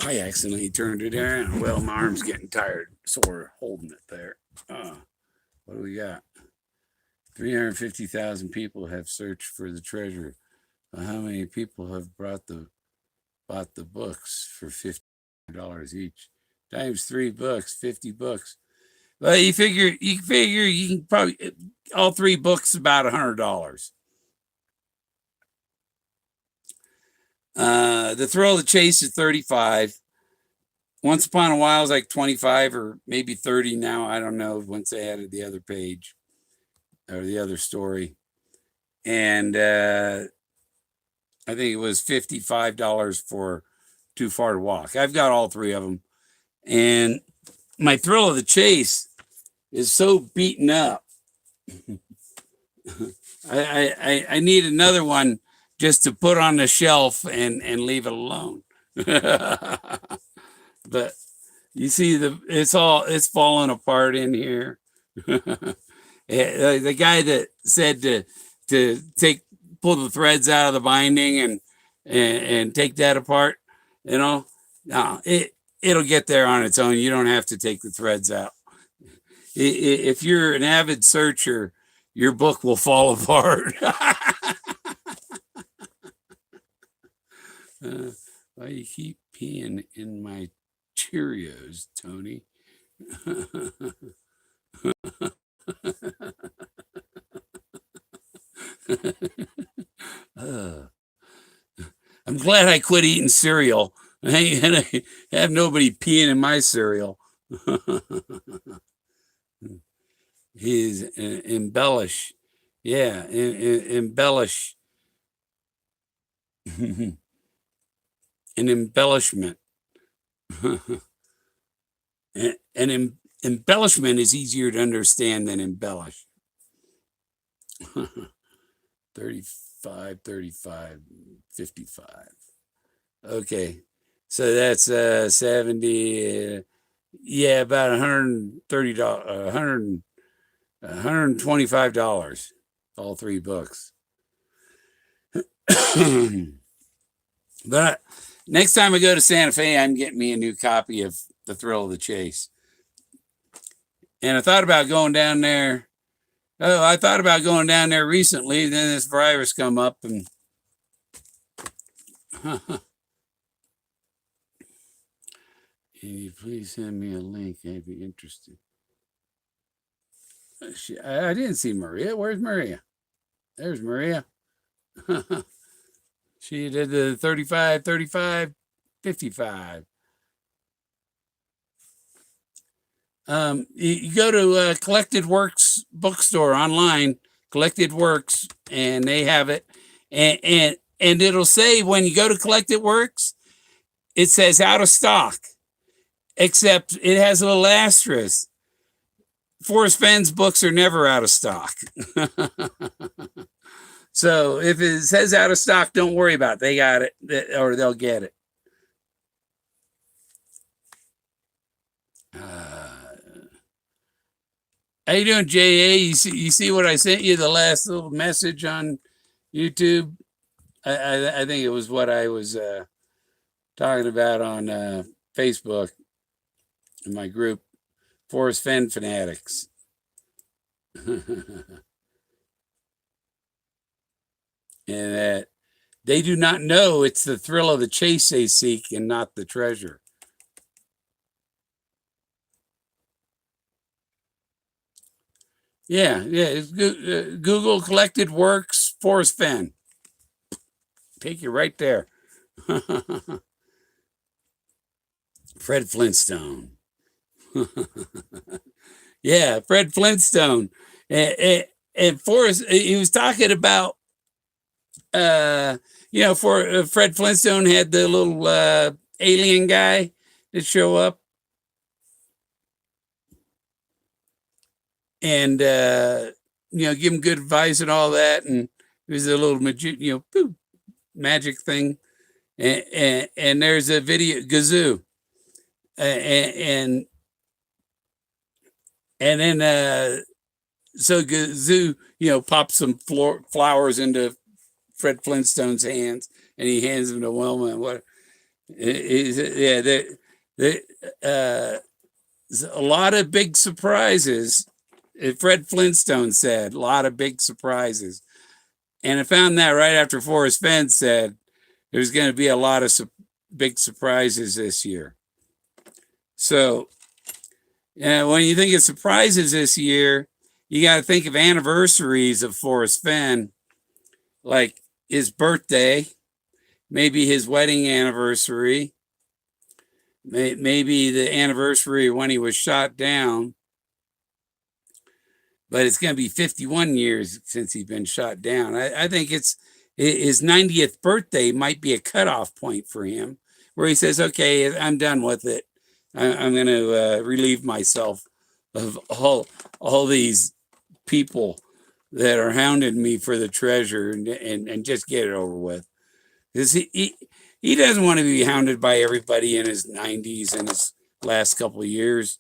I accidentally turned it around. Well, my arm's getting tired, sore holding it there. What do we got? 350,000 people have searched for the treasure. How many people have bought the books for $50 each? Times 3 books, 50 books. Well, you figure you can probably all 3 books about $100. The Thrill of the Chase is 35. Once Upon a While is like 25 or maybe 30 now. I don't know. Once they added the other page or the other story, and I think it was $55 for Too Far to Walk. I've got all 3 of them, and my Thrill of the Chase is so beaten up. I need another one just to put on the shelf and leave it alone. But you see it's falling apart in here. The guy that said to pull the threads out of the binding and take that apart, no, it'll get there on its own. You don't have to take the threads out. If you're an avid searcher, your book will fall apart. Why you keep peeing in my Cheerios, Tony? I'm glad I quit eating cereal. I ain't gonna have nobody peeing in my cereal. He's embellish. Yeah, embellish. An embellishment. Embellishment is easier to understand than embellish. 35, 35, 55. Okay. So that's 70. Yeah, about $130, $125. All 3 books. But next time I go to Santa Fe, I'm getting me a new copy of The Thrill of the Chase. And I thought about going down there. I thought about going down there recently. Then this virus come up and can you please send me a link? I'd be interested. I didn't see Maria. Where's Maria? There's Maria. She did the 35, 35, 55. You go to Collected Works bookstore online. Collected Works, and they have it, and it'll say when you go to Collected Works, it says out of stock, except it has a little asterisk. Forrest Fenn's books are never out of stock. So if it says out of stock, don't worry about it. They got it, or they'll get it. How you doing, JA? You see what I sent you, the last little message on YouTube? I think it was what I was talking about on Facebook in my group, Forrest Fenn Fanatics. And that they do not know it's the thrill of the chase they seek and not the treasure. Yeah. It's Google Collected Works, Forrest Fenn. Take you right there. Fred Flintstone. Yeah, Fred Flintstone. And Forrest, he was talking about, for Fred Flintstone had the little alien guy that show up. And, give him good advice and all that. And it was a little magic thing. And there's a video, Gazoo. And then so Gazoo, pops some flowers into Fred Flintstone's hands, and he hands them to Wilma. And what? There's a lot of big surprises. Fred Flintstone said a lot of big surprises, and I found that right after Forrest Fenn said there's going to be a lot of big surprises this year. So, when you think of surprises this year, you got to think of anniversaries of Forrest Fenn, like his birthday, maybe his wedding anniversary, maybe the anniversary when he was shot down. But it's going to be 51 years since he's been shot down. I think it's his 90th birthday might be a cutoff point for him, where he says, okay, I'm done with it. I'm going to relieve myself of all these people that are hounding me for the treasure and just get it over with. Because he doesn't want to be hounded by everybody in his 90s and his last couple of years.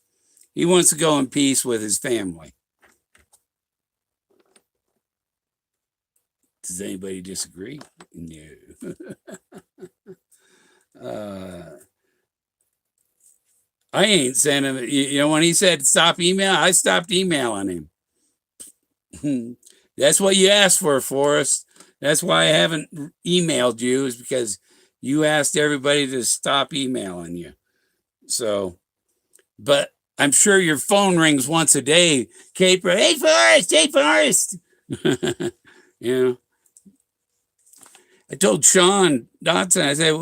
He wants to go in peace with his family. Does anybody disagree? No. I ain't sending him. When he said stop email, I stopped emailing him. That's what you asked for, Forrest. That's why I haven't emailed you, is because you asked everybody to stop emailing you. So, but I'm sure your phone rings once a day. Kate, hey, Forrest, hey, Forrest. I told Sean Dotson, I said,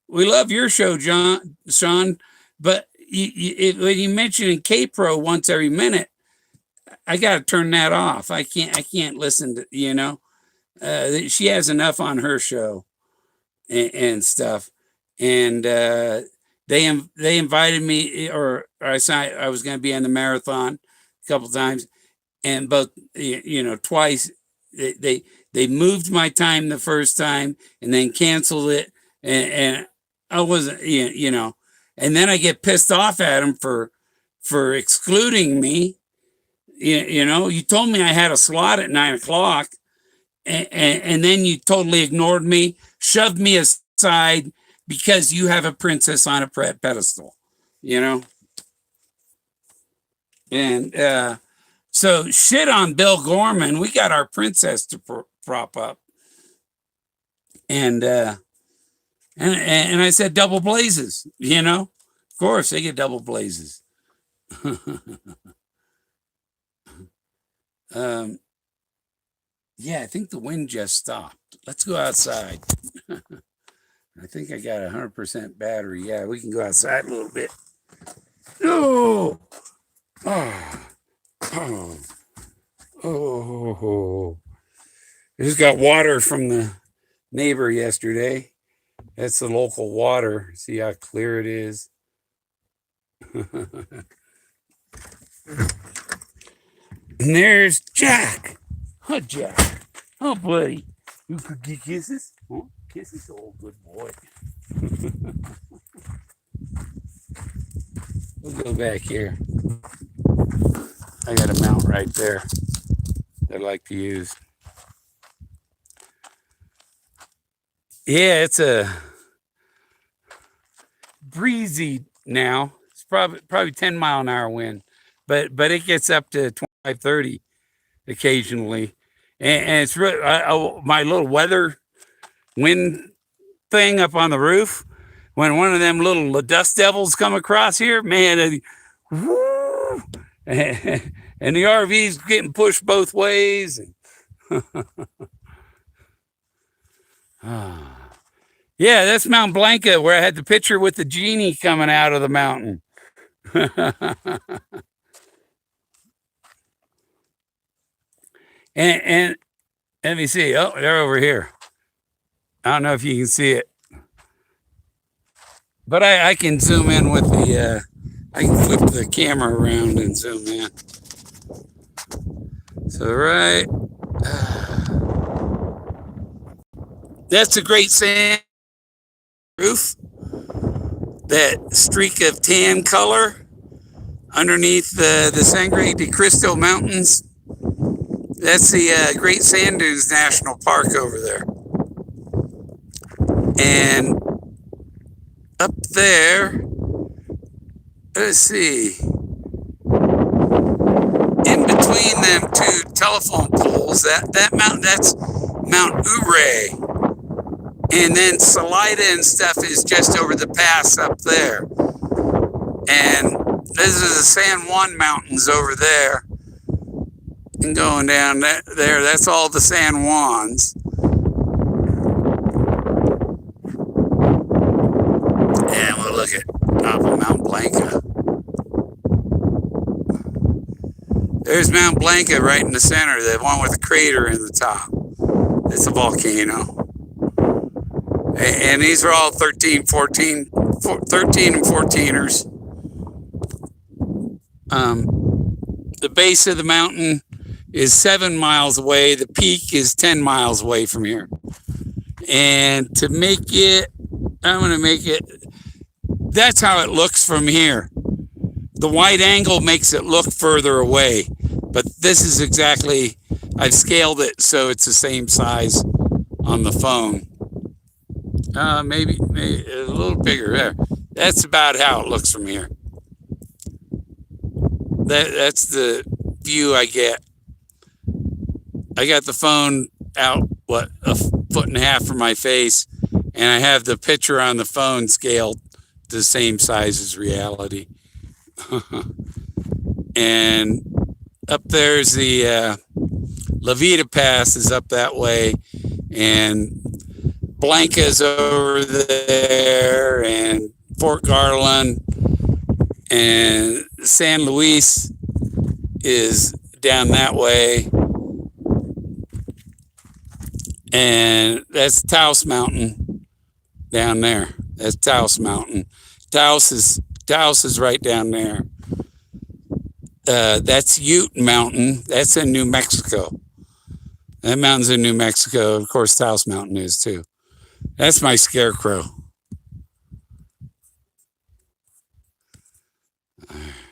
we love your show, Sean, but when you mention K-Pro once every minute, I got to turn that off. I can't listen to, she has enough on her show and stuff. And they invited me, or I was going to be on the marathon a couple times, and both, twice they moved my time the first time and then canceled it. And I wasn't, and then I get pissed off at them for excluding me. You told me I had a slot at 9:00, and then you totally ignored me, shoved me aside because you have a princess on a pedestal, and so shit on Bill Gorman. We got our princess to prop up, and I said double blazes. Of course they get double blazes. Yeah, I think the wind just stopped. Let's go outside. I think I got 100% battery. Yeah, we can go outside a little bit. Oh. Oh. Oh. Oh. I just got water from the neighbor yesterday. That's the local water. See how clear it is. And there's Jack. Oh, Jack. Oh, buddy. You could get kisses? Oh, kisses, old good boy. We'll go back here. I got a mount right there that I like to use. Yeah, it's a breezy now. It's probably 10-mile-an-hour wind, but it gets up to 25, 30 occasionally, and it's really my little weather wind thing up on the roof. When one of them little dust devils come across here, man, whoo, and the RV's getting pushed both ways. Yeah, that's Mount Blanca, where I had the picture with the genie coming out of the mountain. and let me see. Oh, they're over here. I don't know if you can see it, but I can zoom in with the. I can flip the camera around and zoom in. So right, that's a great sand roof. That streak of tan color underneath the Sangre de Cristo Mountains. That's the Great Sand Dunes National Park over there. And up there, let's see, in between them two telephone poles, that mountain, that's Mount Ouray. And then Salida and stuff is just over the pass up there. And this is the San Juan Mountains over there. And going down there, that's all the San Juans. And we'll look at top of Mount Blanca. There's Mount Blanca right in the center, the one with the crater in the top. It's a volcano. And these are all 13 and 14ers. The base of the mountain is 7 miles away. The peak is 10 miles away from here. And to make it, I'm going to make it, that's how it looks from here. The wide angle makes it look further away. But this is exactly, I've scaled it so it's the same size on the phone. Maybe a little bigger there. That's about how it looks from here. That's the view I get. I got the phone out, a foot and a half from my face, and I have the picture on the phone scaled to the same size as reality. And up there's the La Vida Pass is up that way, and Blanca's over there, and Fort Garland, and San Luis is down that way, and that's Taos Mountain down there. That's Taos Mountain. Taos is right down there. That's Ute Mountain. That's in New Mexico. That mountain's in New Mexico. Of course, Taos Mountain is too. That's my scarecrow.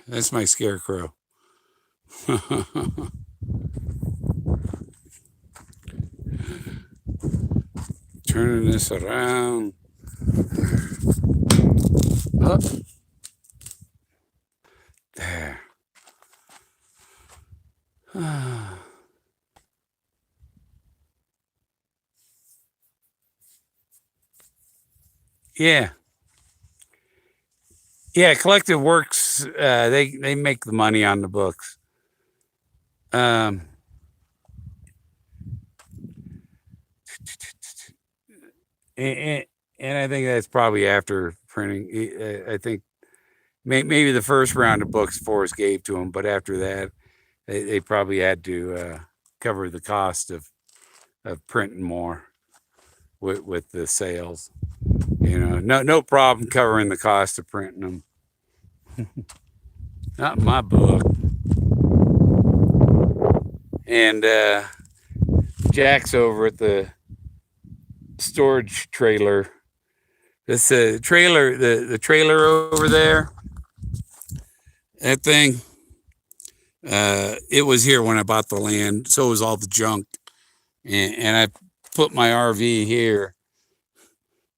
That's my scarecrow. Turning this around. Up. There. Yeah. Yeah, Collective Works, they make the money on the books. And I think that's probably after printing. I think maybe the first round of books Forrest gave to them, but after that, they probably had to cover the cost of of printing more with the sales. No problem covering the cost of printing them. Not in my book. And Jack's over at the storage trailer. This trailer, the trailer over there, that thing, it was here when I bought the land. So was all the junk. And I put my RV here.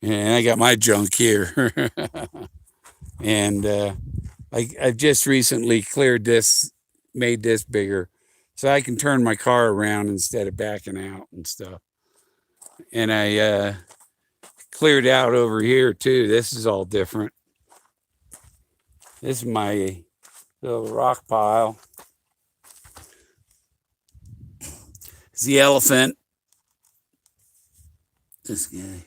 And I got my junk here. And I just recently cleared this, made this bigger, so I can turn my car around instead of backing out and stuff. And I cleared out over here too. This is all different. This is my little rock pile. It's the elephant. This guy.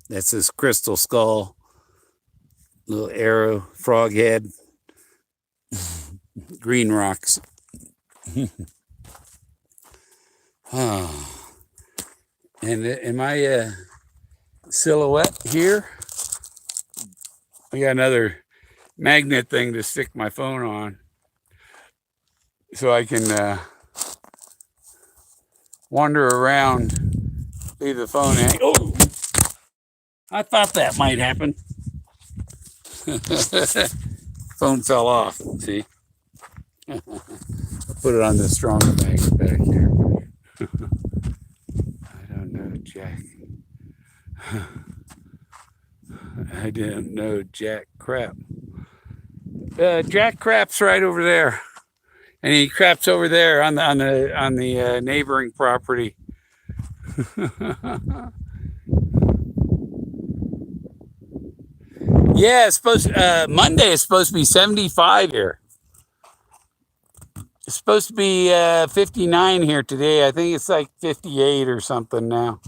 That's his crystal skull. Little arrow, frog head. Green rocks. Oh. And in my silhouette here, I got another magnet thing to stick my phone on, so I can wander around, leave the phone hanging. Oh, I thought that might happen. Phone fell off. See, I'll put it on the stronger magnet back here. I don't know, Jack. I didn't know Jack crap. Jack craps right over there, and he craps over there on the neighboring property. Yeah, it's Monday is supposed to be 75 here. It's supposed to be 59 here today. I think it's like 58 or something now.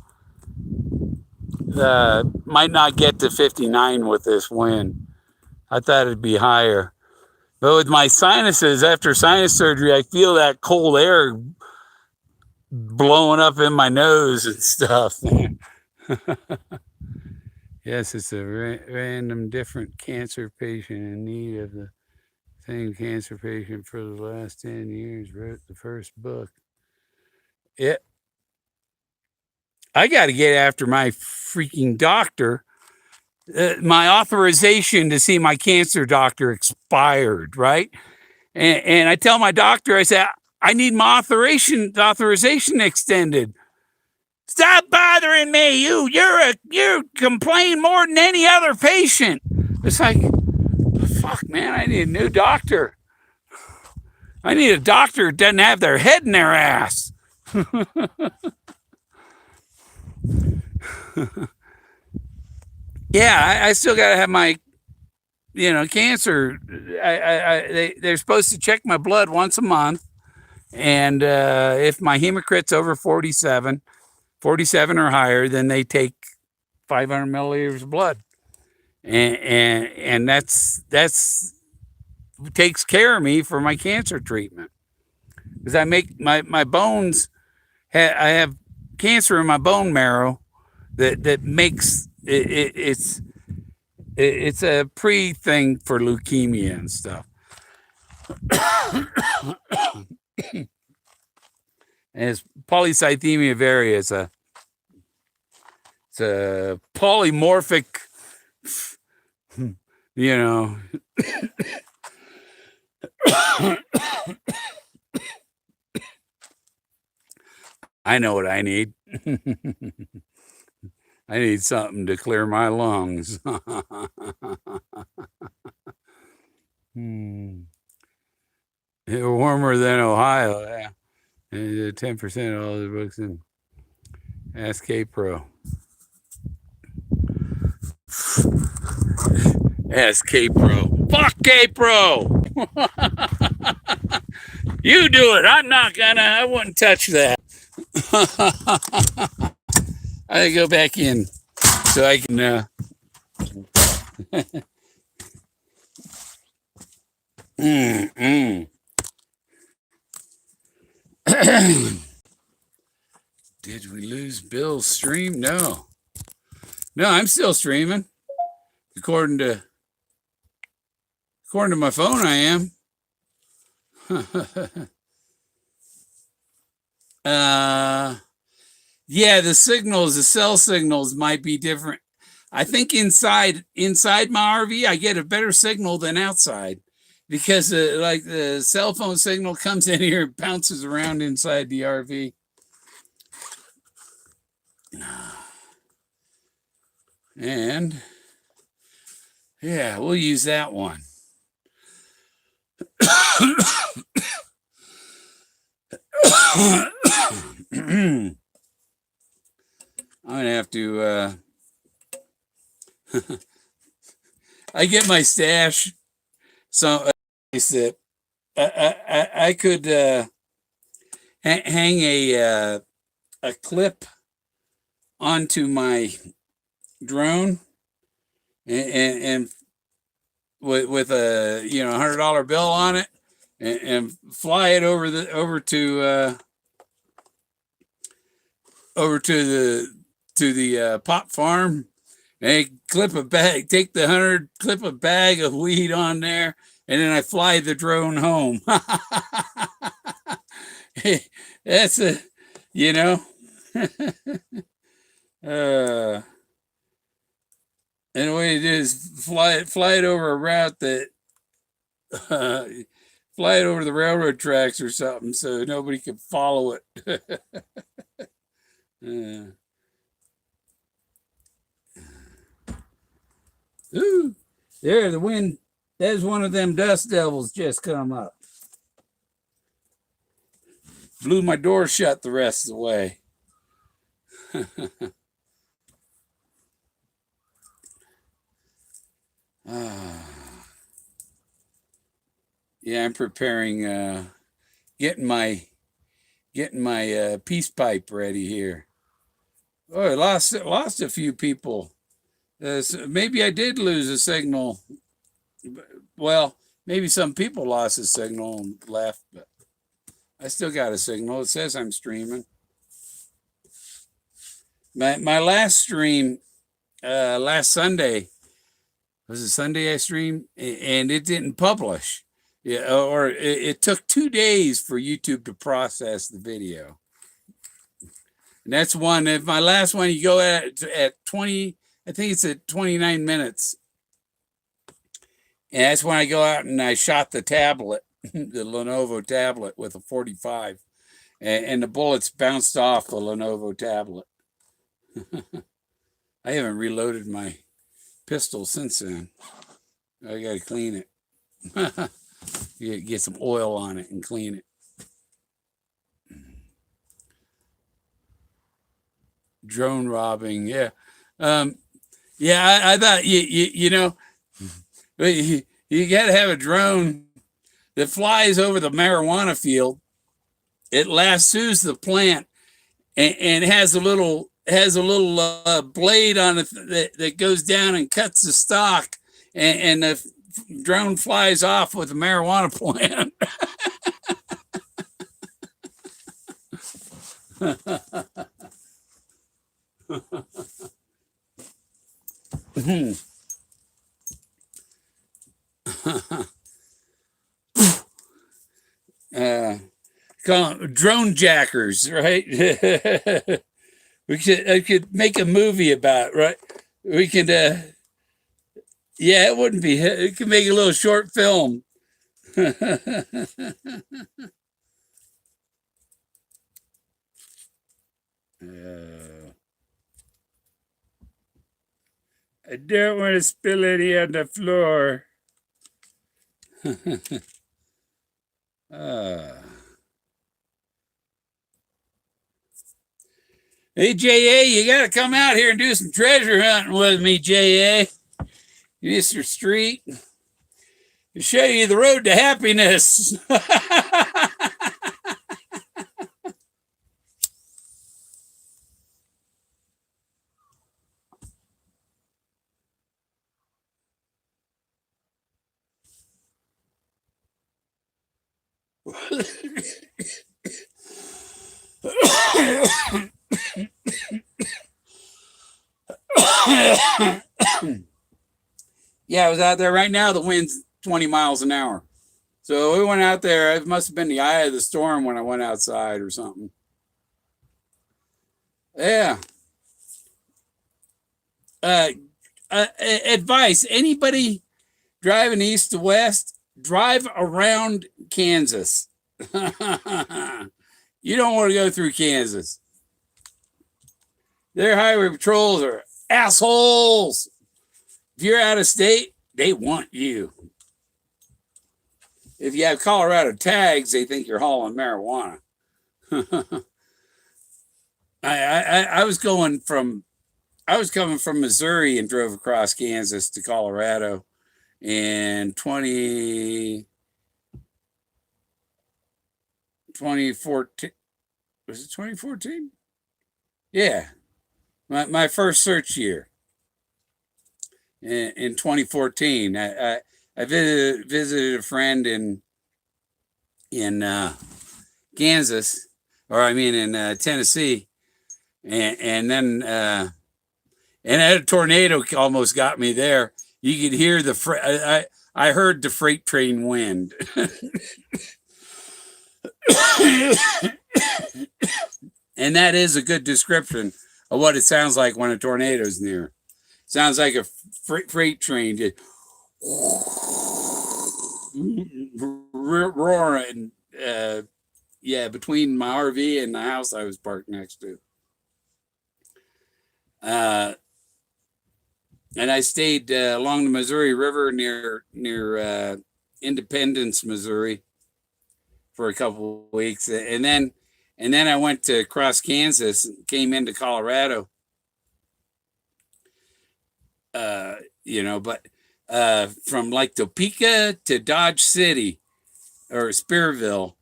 Might not get to 59 with this wind. I thought it'd be higher. But with my sinuses, after sinus surgery, I feel that cold air blowing up in my nose and stuff. Yes, it's a random different cancer patient in need of the same cancer patient for the last 10 years. Wrote the first book. I got to get after my freaking doctor. My authorization to see my cancer doctor expired, right? And I tell my doctor, I say, I need my authorization extended. Stop bothering me. You complain more than any other patient. It's like, fuck, man, I need a new doctor. I need a doctor who doesn't have their head in their ass. Yeah, I still got to have my, cancer. They're supposed to check my blood once a month. And if my hematocrit's over 47 or higher, then they take 500 milliliters of blood. And that's takes care of me for my cancer treatment. Because I make my bones, I have cancer in my bone marrow that makes it's a pre-thing for leukemia and stuff. And it's polycythemia vera. It's a polymorphic, I know what I need. I need something to clear my lungs. They're warmer than Ohio. Yeah. 10% of all the books in Ask K-Pro. Ask K-Pro. Fuck K-Pro! You do it. I'm not gonna. I wouldn't touch that. I go back in so I can. Did we lose Bill's stream? No. No, I'm still streaming. According to my phone, I am. Yeah, the cell signals might be different. I think inside my RV, I get a better signal than outside because like the cell phone signal comes in here and bounces around inside the RV. And yeah, we'll use that one. I'm gonna have to I get my stash so I could hang a clip onto my drone and with a $100 bill on it and fly it over to the pot farm and clip a bag, take the 100, clip a bag of weed on there, and then I fly the drone home. That's and the way it is, fly it over a route that fly it over the railroad tracks or something so nobody can follow it. Ooh, there, the wind. There's one of them dust devils just come up. Blew my door shut the rest of the way. Yeah, I'm preparing, getting my peace pipe ready here. Oh, I lost a few people. So maybe I did lose a signal. Well, maybe some people lost a signal and left, but I still got a signal. It says I'm streaming. My last stream, last Sunday, was it Sunday I streamed? And it didn't publish. Yeah, or it took 2 days for YouTube to process the video. And that's one. If my last one, you go at 20, I think it's at 29 minutes. And that's when I go out and I shot the tablet, the Lenovo tablet with a 45. And the bullets bounced off the Lenovo tablet. I haven't reloaded my pistol since then. I got to clean it. Get some oil on it and clean it. Drone robbing, yeah. Yeah, I thought you got to have a drone that flies over the marijuana field. It lassoes the plant and has a little blade on it that goes down and cuts the stalk, and the drone flies off with the marijuana plant. Call them drone jackers, right? I could make a movie about it, right? We could, yeah, it wouldn't be. It could make a little short film. I don't want to spill any on the floor. Hey, J.A., you got to come out here and do some treasure hunting with me, J.A. Mr. Street. To show you the road to happiness. Yeah, I was out there right now. The wind's 20 miles an hour. So we went out there. It must have been the eye of the storm when I went outside or something. Yeah. Uh, Advice: anybody driving east to west, drive around Kansas. You don't want to go through Kansas. Their highway patrols are assholes. If you're out of state, they want you. If you have Colorado tags, they think you're hauling marijuana. I was coming from Missouri and drove across Kansas to Colorado in 2014. Was it 2014? Yeah. My first search year in 2014. I visited a friend in Kansas, or I mean in Tennessee, and then and a tornado almost got me there. You could hear I heard the freight train wind. And that is a good description of what it sounds like when a tornado's near. It sounds like a freight train just roaring. Yeah, between my RV and the house I was parked next to. And I stayed along the Missouri River near Independence, Missouri, for a couple of weeks, and then I went to cross Kansas and came into Colorado. But from like Topeka to Dodge City or Spearville,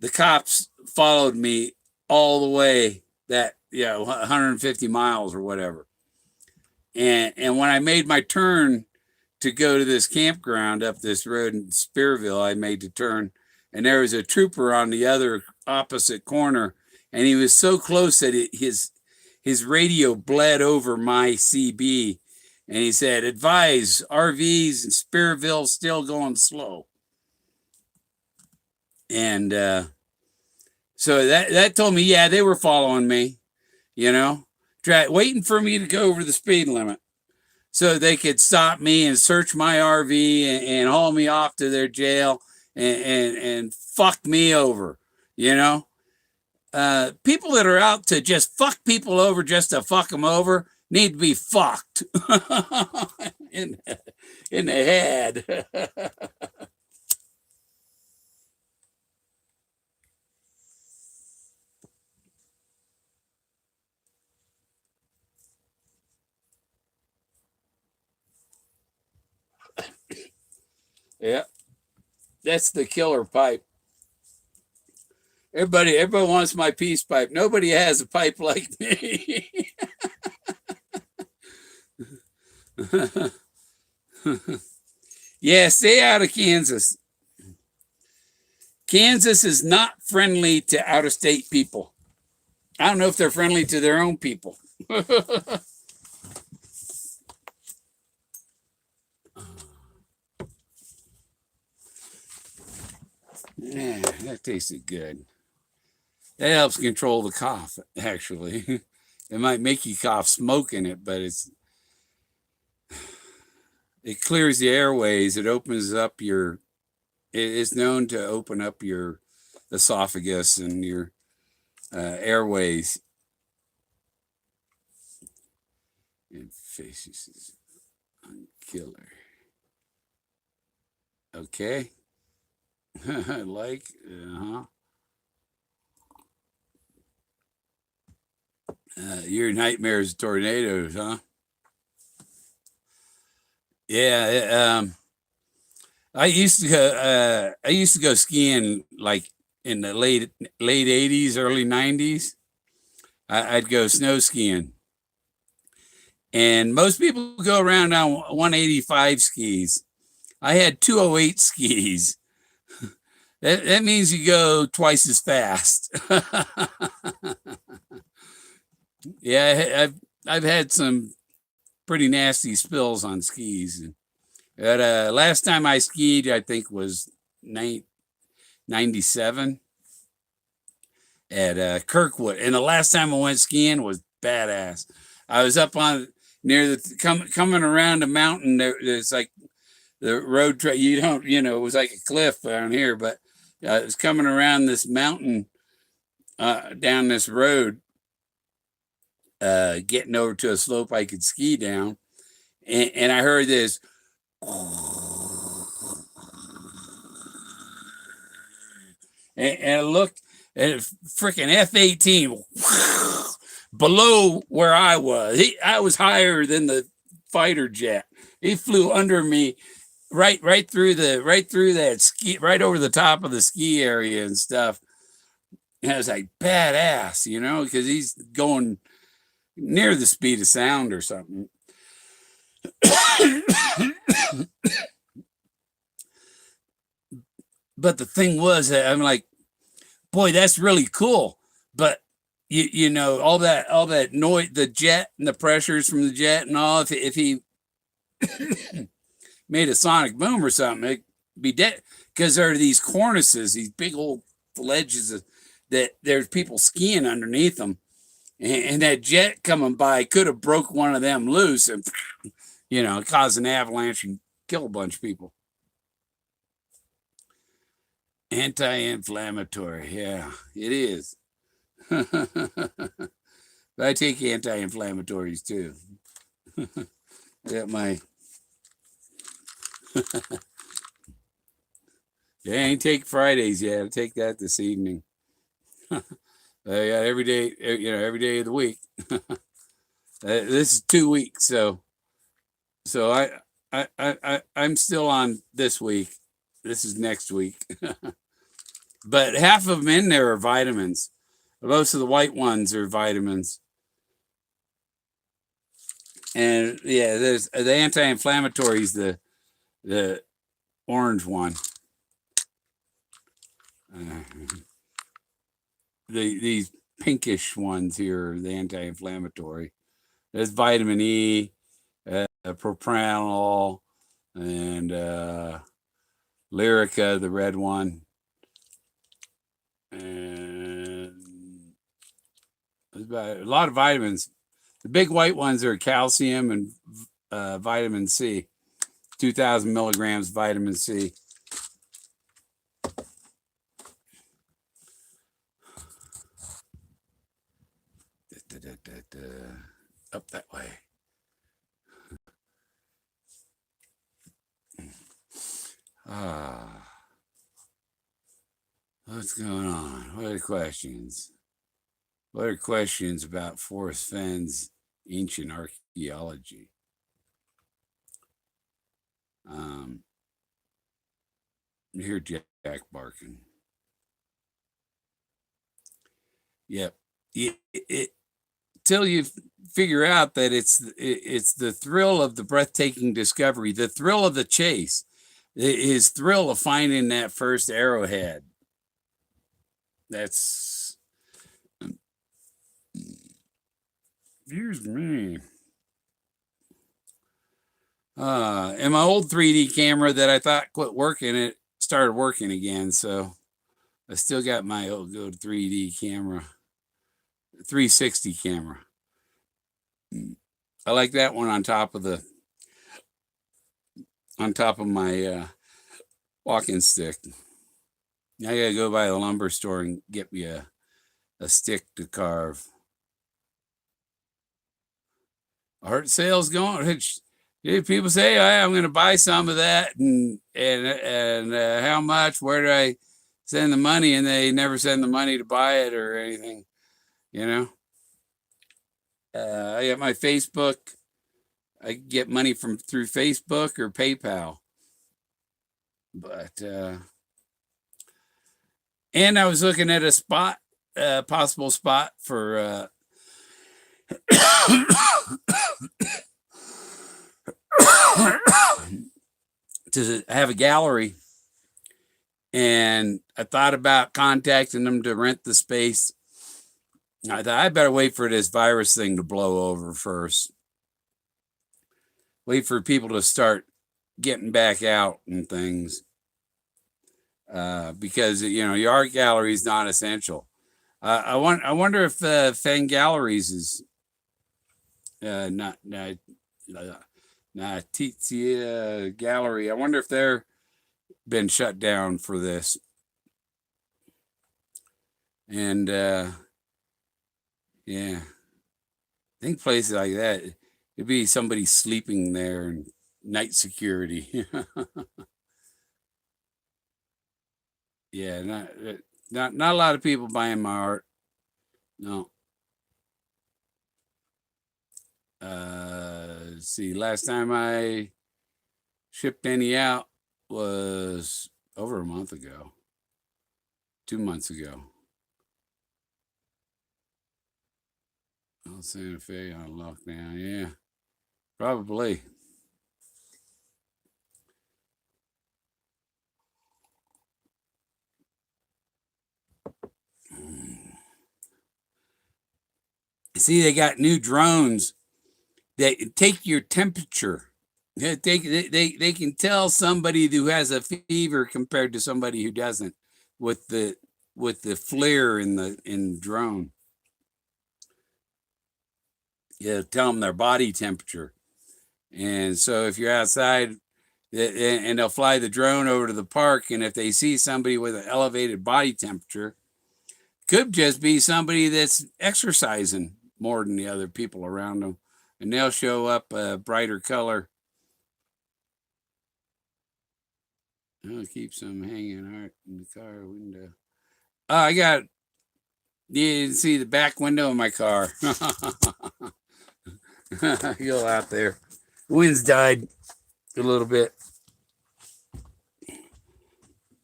the cops followed me all the way 150 miles or whatever. And when I made my turn to go to this campground up this road in Spearville, I made the turn, and there was a trooper on the other opposite corner, and he was so close that his radio bled over my CB, and he said, "Advise, RVs in Spearville still going slow." And so that told me, yeah, they were following me, waiting for me to go over the speed limit so they could stop me and search my RV and haul me off to their jail and fuck me over, People that are out to just fuck people over just to fuck them over need to be fucked in the head. Yeah, that's the killer pipe. Everybody wants my peace pipe. Nobody has a pipe like me. Yeah, stay out of Kansas. Kansas is not friendly to out-of-state people. I don't know if they're friendly to their own people. Yeah, that tasted good. That helps control the cough, actually. It might make you cough smoking it, but it clears the airways. It opens up it's known to open up your esophagus and your airways. And faces on killer. Okay. Your nightmares, tornadoes, huh? Yeah. I used to go skiing like in the late 80s, early 90s. I'd go snow skiing, and most people go around on 185 skis. I had 208 skis. That means you go twice as fast. Yeah, I've had some pretty nasty spills on skis. But last time I skied, I think was 97 at Kirkwood, and the last time I went skiing was badass. I was up on near the coming around a mountain. There's like the road trail. You don't, it was like a cliff down here, but it was coming around this mountain down this road, getting over to a slope I could ski down, and I heard this. And I looked at freaking F-18 below where I was. I was higher than the fighter jet. He flew under me, right through that ski, right over the top of the ski area and stuff. And I was like, badass, because he's going near the speed of sound or something. But the thing was, I'm like, boy, that's really cool. But all that noise, the jet and the pressures from the jet and all, if he made a sonic boom or something, it'd be dead. Because there are these cornices, these big old ledges that there's people skiing underneath them. And that jet coming by could have broke one of them loose and, cause an avalanche and kill a bunch of people. Anti-inflammatory, yeah, it is. I take anti-inflammatories too. Got my I ain't take Fridays yet. I'll take that this evening. Every day, every day of the week. This is 2 weeks, so I'm still on this week. This is next week. But half of them in there are vitamins. Most of the white ones are vitamins. And yeah, there's the anti-inflammatories, the orange one. These pinkish ones here are the anti-inflammatory. There's vitamin E, propranolol, and Lyrica, the red one. And a lot of vitamins. The big white ones are calcium and vitamin C. 2,000 milligrams vitamin C. Up that way. What's going on? What are questions? What are questions about Forrest Fenn's ancient archaeology? You hear Jack barking. Yep. Till you figure out that it's the thrill of the breathtaking discovery, the thrill of the chase, his thrill of finding that first arrowhead. That's, here's me. And my old 3D camera that I thought quit working, it started working again. So I still got my old good 3D camera, 360 camera. I like that one on top of my walking stick. I gotta go by the lumber store and get me a stick to carve. Art sales going. People say, hey, I'm going to buy some of that, and how much? Where do I send the money? And they never send the money to buy it or anything. I got my Facebook. I get money through Facebook or PayPal. But and I was looking at a possible spot for to have a gallery, and I thought about contacting them to rent the space I thought I better wait for this virus thing to blow over first. Wait for people to start getting back out and things. Because your art gallery is not essential. I wonder if Fenn Galleries is not Tizia Gallery. I wonder if they're been shut down for this. And yeah, I think places like that, it'd be somebody sleeping there and night security. Yeah, not a lot of people buying my art. No. Let's see, last time I shipped any out was over a month ago, 2 months ago. Oh, Santa Fe on lockdown. Yeah, probably. See, they got new drones that take your temperature. They can tell somebody who has a fever compared to somebody who doesn't with the flare in the drone. Yeah, tell them their body temperature. And so if you're outside, and they'll fly the drone over to the park, and if they see somebody with an elevated body temperature, could just be somebody that's exercising more than the other people around them, and they'll show up a brighter color. I'll keep some hanging art in the car window. Oh, I got. You didn't see the back window of my car. Go out there. Wind's died a little bit.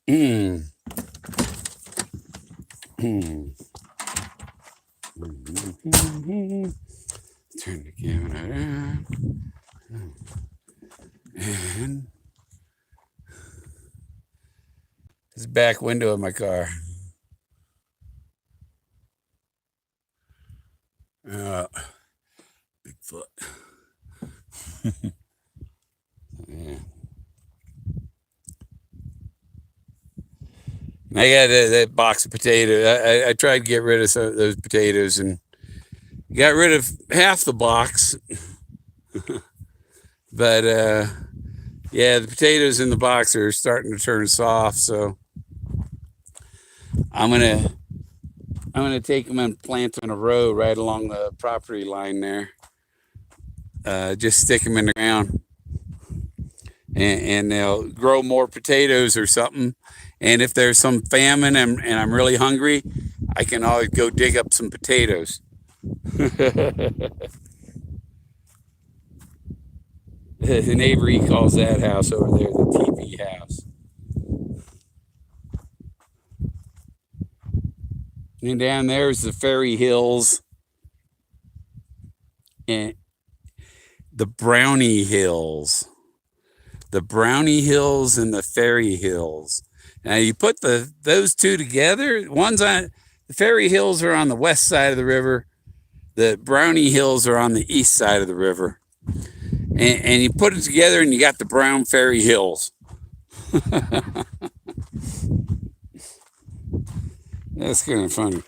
Mm. Mm. Turn the camera around. And this is the back window of my car. Bigfoot. Yeah. I got that box of potatoes. I tried to get rid of some of those potatoes and got rid of half the box. But yeah, the potatoes in the box are starting to turn soft, so I'm gonna take them and plant them in a row right along the property line there. Just stick them in the ground, and they'll grow more potatoes or something. And if there's some famine and I'm really hungry, I can always go dig up some potatoes. The neighbor, he calls that house over there the teepee house. And down there is the Fairy Hills and the Brownie Hills. The Brownie Hills and the Fairy Hills. Now you put those two together. The Fairy Hills are on the west side of the river. The Brownie Hills are on the east side of the river. And you put it together and you got the Brown Fairy Hills. That's kind of funny.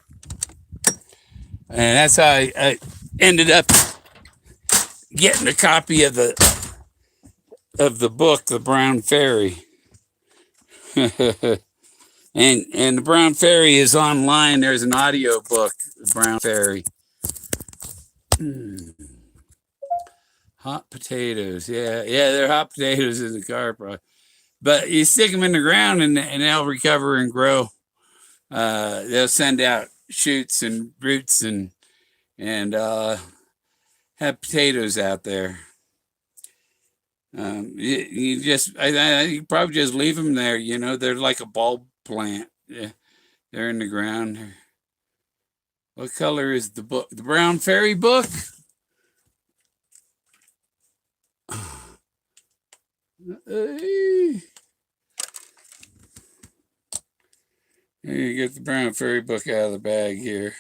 And that's how I ended up getting a copy of the book, The Brown Fairy. and the Brown Fairy is online. There's an audio book, The Brown Fairy. Hot potatoes. Yeah, they're hot potatoes in the car. But you stick them in the ground and they'll recover and grow. They'll send out shoots and roots and have potatoes out there. You probably just leave them there. They're like a bulb plant. Yeah, they're in the ground. What color is the book? The Brown Fairy book? You get the Brown Fairy book out of the bag here.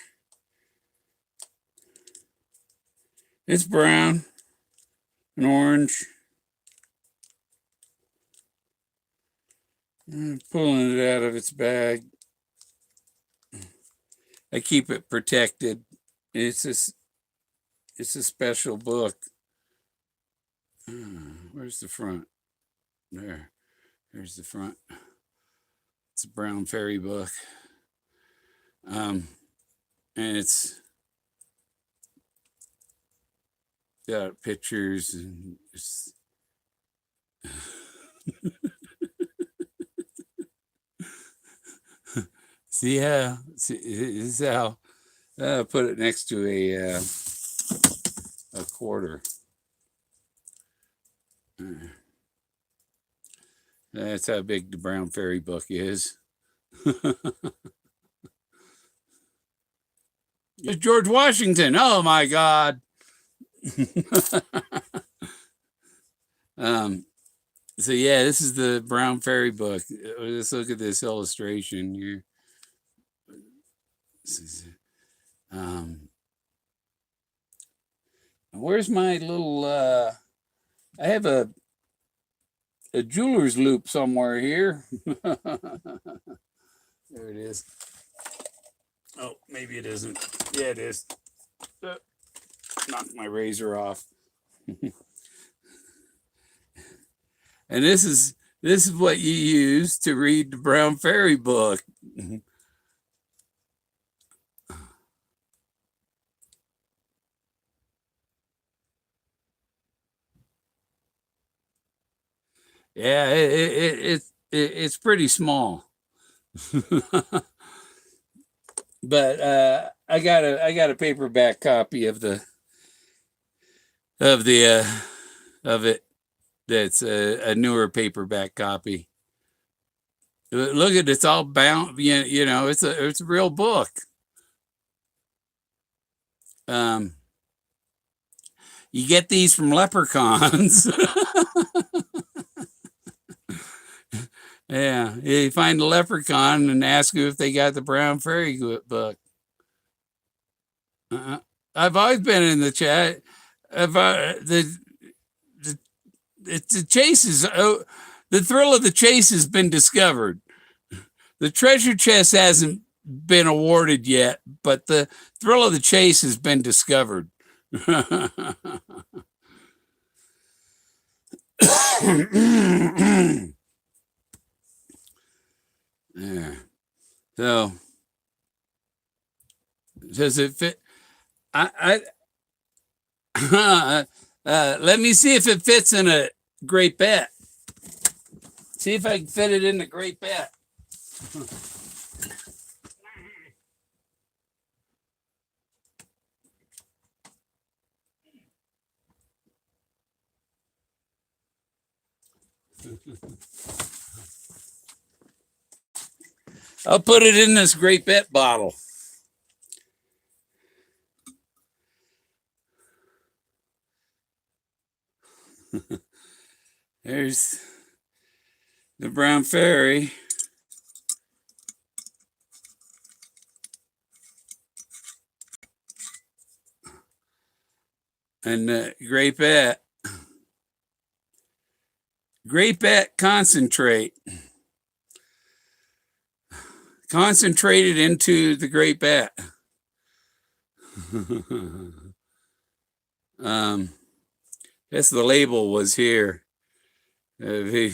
It's brown and orange. I'm pulling it out of its bag. I keep it protected. It's a special book. Where's the front? There's the front. It's a Brown Fairy book. And it's got pictures and it's see this is how put it next to a quarter. That's how big the Brown Fairy book is. It's George Washington. Oh my God. So yeah, this is the Brown Fairy book. Let's look at this illustration here. Where's my little I have a jeweler's loop somewhere here. There it is. Oh, maybe it isn't. Yeah, it is. Knocked my razor off. And this is what you use to read the Brown Fairy book. Yeah, it's pretty small. But I got a paperback copy of it that's a newer paperback copy. Look at it, it's all bound, you know, it's a real book. You get these from leprechauns. Yeah, you find a leprechaun and ask you if they got the Brown Fairy book. I've always been in the chat. The chase is the thrill of the chase has been discovered. The treasure chest hasn't been awarded yet, but the thrill of the chase has been discovered. Yeah. So does it fit? Let me see if it fits in a great bat. See if I can fit it in the great bat. I'll put it in this great bet bottle. There's the Brown Fairy. And great bat. Great bat concentrate. Concentrated into the great bat. Guess the label was here. You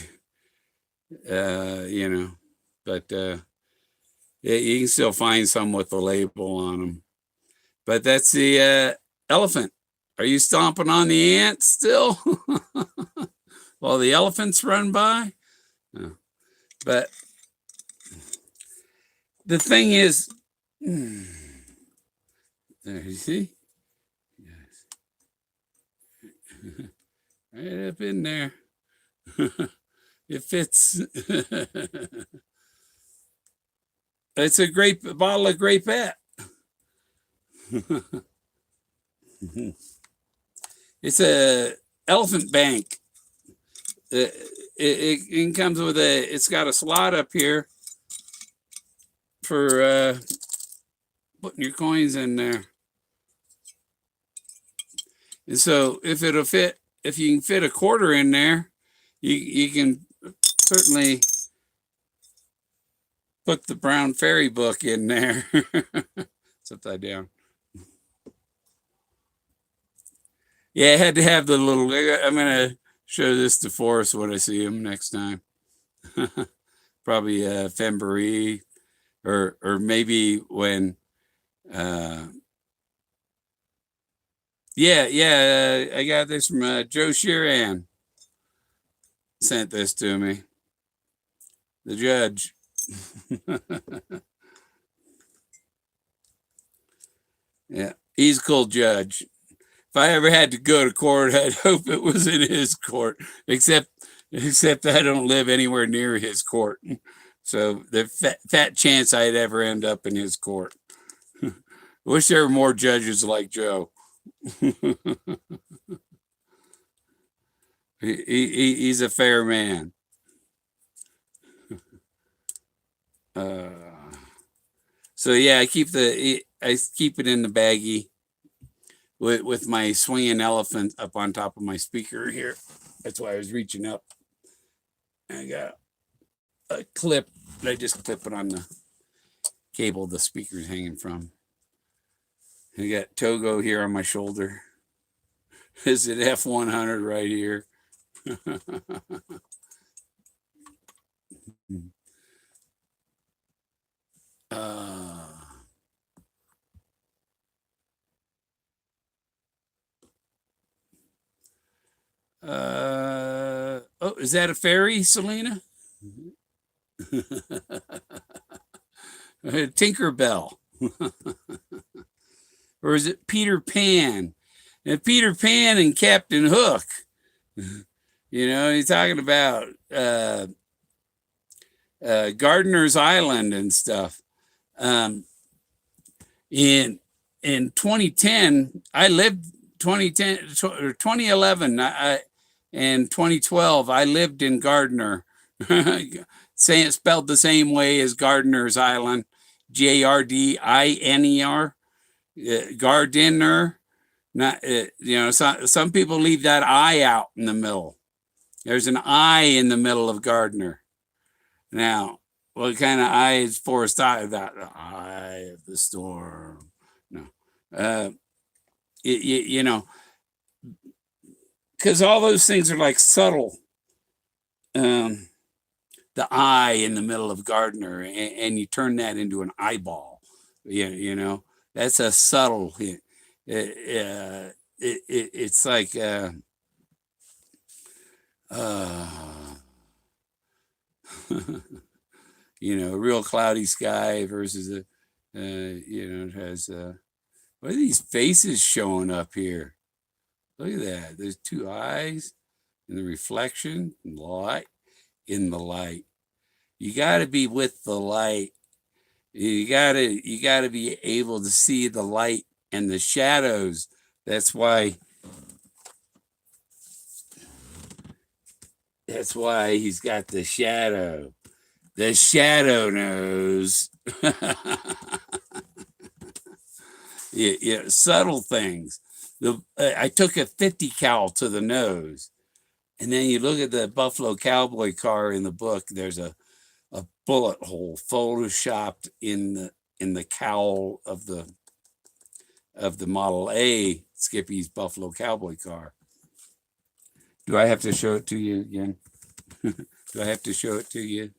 know, but you can still find some with the label on them. But that's the elephant. Are you stomping on the ant still? While the elephants run by? No. But the thing is, there, you see? Yes. Right up in there. It fits. It's a great bottle of grape bat. It's a elephant bank. It comes with it's got a slot up here for putting your coins in there. And so if it'll fit, if you can fit a quarter in there, you can certainly put the Brown Fairy book in there. It's upside down. Yeah, I had to have the little. I'm gonna show this to Forrest when I see him next time. Probably February, or maybe when. Yeah. I got this from Joe Sheeran. Sent this to me. The judge. Yeah, he's a cool judge. If I ever had to go to court, I'd hope it was in his court. Except I don't live anywhere near his court, so the fat chance I'd ever end up in his court. Wish there were more judges like Joe. He's a fair man. So yeah, I keep it in the baggie with my swinging elephant up on top of my speaker here. That's why I was reaching up. I got a clip. I just clip it on the cable the speaker's hanging from. I got Togo here on my shoulder. Is it F100 right here? Oh, is that a fairy, Selena? Tinkerbell. Or is it Peter Pan? And Peter Pan and Captain Hook. You know, he's talking about Gardener's Island and stuff. In 2010, I lived 2010 or 2011 and 2012. I lived in Gardner, saying it spelled the same way as Gardener's Island, Gardiner, Gardiner. Not some people leave that I out in the middle. There's an I in the middle of Gardner. Now, what kind of eye is Forrest eye? That the eye of the storm. No, you know, because all those things are like subtle. The eye in the middle of Gardner, and you turn that into an eyeball. You know, that's a subtle. It's like. You know, a real cloudy sky versus a, it has, what are these faces showing up here? Look at that. There's two eyes and the reflection and the light in the light. You got to be with the light. You got to be able to see the light and the shadows. That's why he's got the shadow. The shadow knows. Subtle things. I took a 50 cal to the nose. And then you look at the Buffalo Cowboy car in the book, there's a bullet hole photoshopped in the cowl of the Model A, Skippy's Buffalo Cowboy car. Do I have to show it to you again? Do I have to show it to you?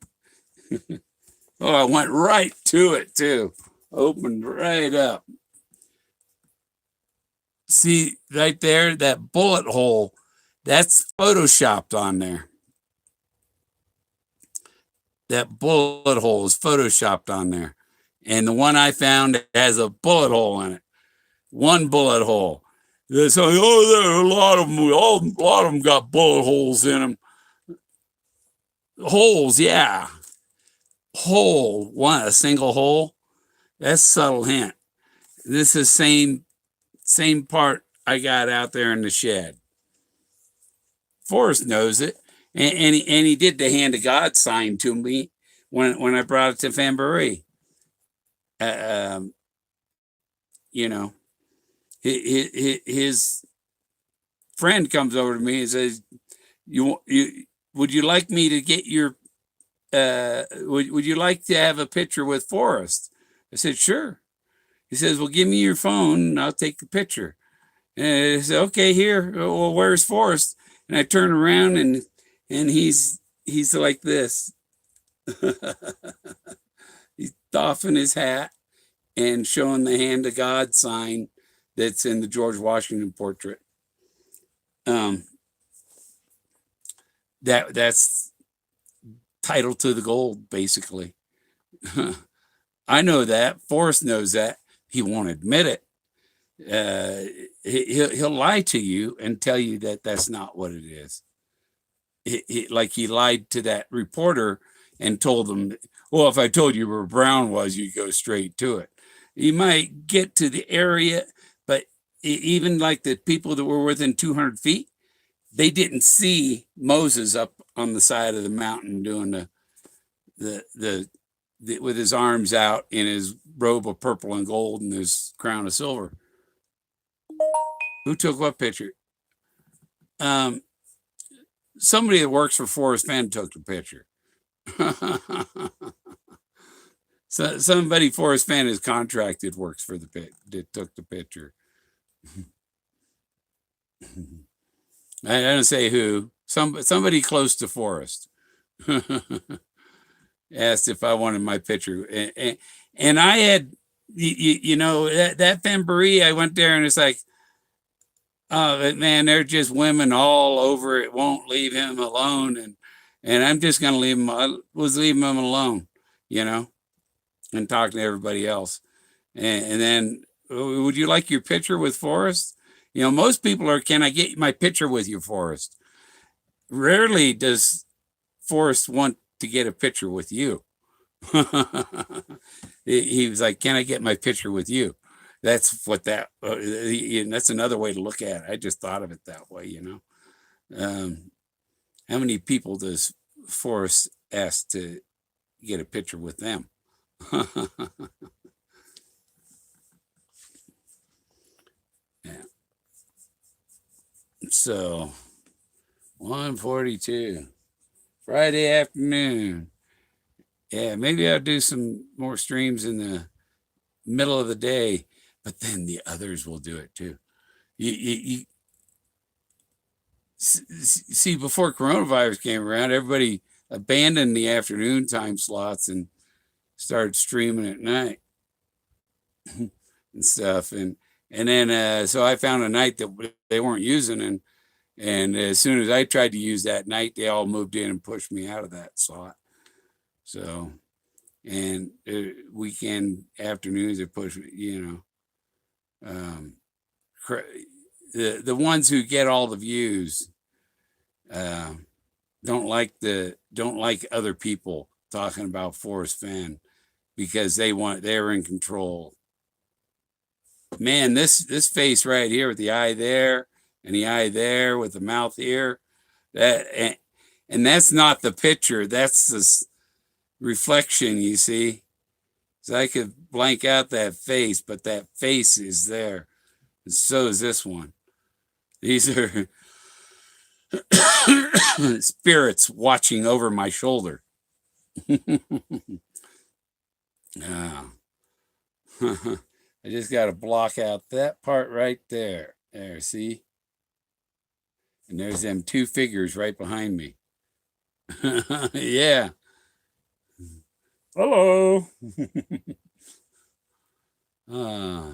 Oh, I went right to it too. Opened right up. See right there, that bullet hole, that's photoshopped on there. That bullet hole is photoshopped on there. And the one I found has a bullet hole in it. One bullet hole. So, there are a lot of them. A lot of them got bullet holes in them. Holes, yeah. Hole, a single hole. That's a subtle hint. This is same part I got out there in the shed. Forrest knows it, and he did the hand of God sign to me when I brought it to February. You know, his friend comes over to me and says, "You would you like me to get your would you like to have a picture with Forrest?" I said, "Sure." He says, "Well, give me your phone and I'll take the picture." And I said, "Okay, here. Well, where's Forrest?" And I turn around and he's like this. He's doffing his hat and showing the hand of God sign that's in the George Washington portrait. That's title to the gold, basically. I know that. Forrest knows that. He won't admit it. He'll lie to you and tell you that that's not what it is. Like he lied to that reporter and told them, "Well, if I told you where Brown was, you'd go straight to it." You might get to the area, but even like the people that were within 200 feet, they didn't see Moses up on the side of the mountain doing the with his arms out in his robe of purple and gold and his crown of silver. Who took what picture? Um, Somebody that works for Forrest Fenn took the picture. So somebody Forrest Fenn is contracted works for the pit that took the picture. I don't say who. Somebody close to Forrest asked if I wanted my picture, and I had, you know, that Femboree. I went there and it's like, oh man, they're just women all over it. Won't leave him alone, and I'm just gonna leave him. I was leaving him alone, you know, and talking to everybody else. And then, would you like your picture with Forrest? You know, most people are, "Can I get my picture with you, Forrest?" Rarely does Forrest want to get a picture with you. He was like, "Can I get my picture with you?" That's what that's another way to look at it. I just thought of it that way, you know. How many people does Forrest ask to get a picture with them? Yeah. So 1:42, Friday afternoon. Yeah, maybe I'll do some more streams in the middle of the day, but then the others will do it too. You see, before coronavirus came around, everybody abandoned the afternoon time slots and started streaming at night and stuff. And then so I found a night that they weren't using, and as soon as I tried to use that night, they all moved in and pushed me out of that slot. So, and weekend afternoons they push me, you know. The ones who get all the views don't like other people talking about Forrest Fenn because they're in control. Man, this face right here with the eye there and the eye there with the mouth here, and that's not the picture. That's the reflection, you see. So I could blank out that face, but that face is there. And so is this one. These are spirits watching over my shoulder. Ah. I just got to block out that part right there. There, see? And there's them two figures right behind me. Yeah. Hello. uh,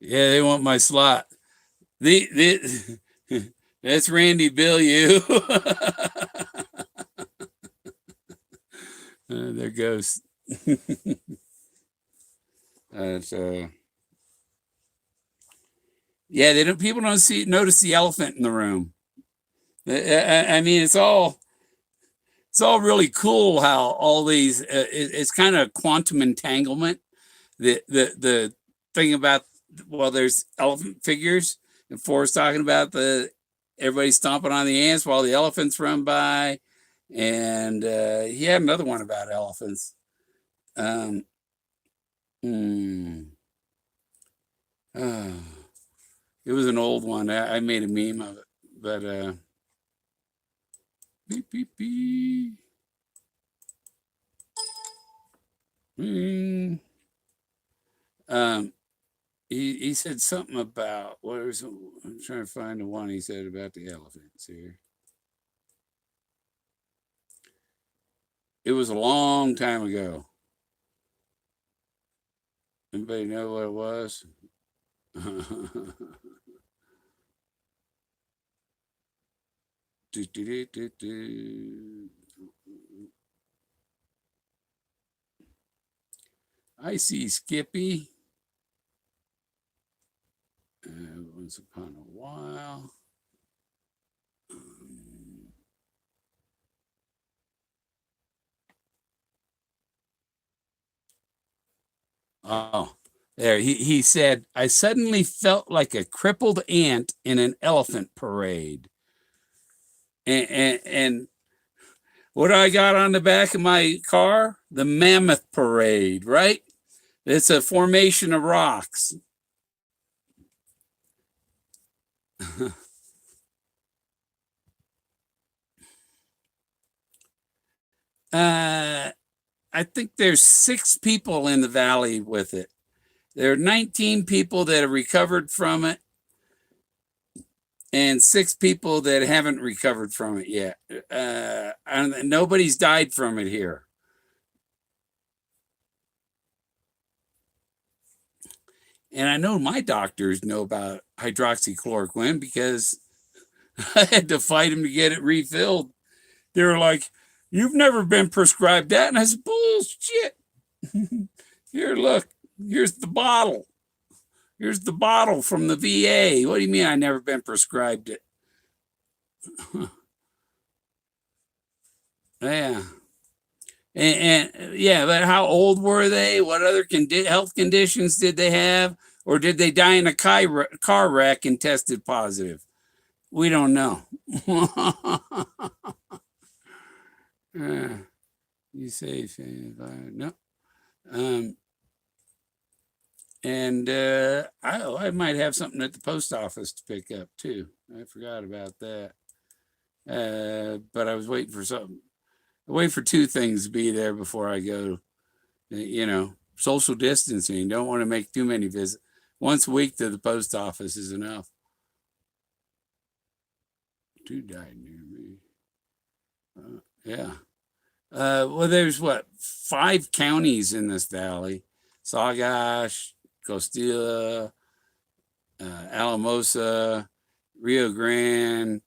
yeah, they want my slot. That's Randy Bilyeu. There goes. So yeah, they don't. People don't notice the elephant in the room. I mean, it's all really cool how all these. It's kind of quantum entanglement. The thing about, well, there's elephant figures, and Forrest talking about everybody stomping on the ants while the elephants run by, and he had another one about elephants. Hmm. It was an old one. I made a meme of it, but beep beep beep. Mm. Um, he said something about what was. I'm trying to find the one he said about the elephants here. It was a long time ago. Anybody know what it was? do, do, do, do. I see Skippy. Once upon a while. Oh, there. He said, I suddenly felt like a crippled ant in an elephant parade. And what I got on the back of my car? The Mammoth Parade, right? It's a formation of rocks. I think there's 6 people in the valley with it. There are 19 people that have recovered from it, and 6 people that haven't recovered from it yet. And nobody's died from it here. And I know my doctors know about hydroxychloroquine because I had to fight them to get it refilled. They were like, you've never been prescribed that. And I said, bullshit. Here, look, here's the bottle. Here's the bottle from the VA. What do you mean I never been prescribed it? Yeah. And yeah, but how old were they? What other health conditions did they have? Or did they die in a car wreck and tested positive? We don't know. You say no. And I might have something at the post office to pick up too. I forgot about that. But I was waiting for something. I wait for 2 things to be there before I go. You know, social distancing. Don't want to make too many visits. Once a week to the post office is enough. 2 died near me. Yeah. Well, there's 5 counties in this valley: Saugash, Costilla, Alamosa, Rio Grande,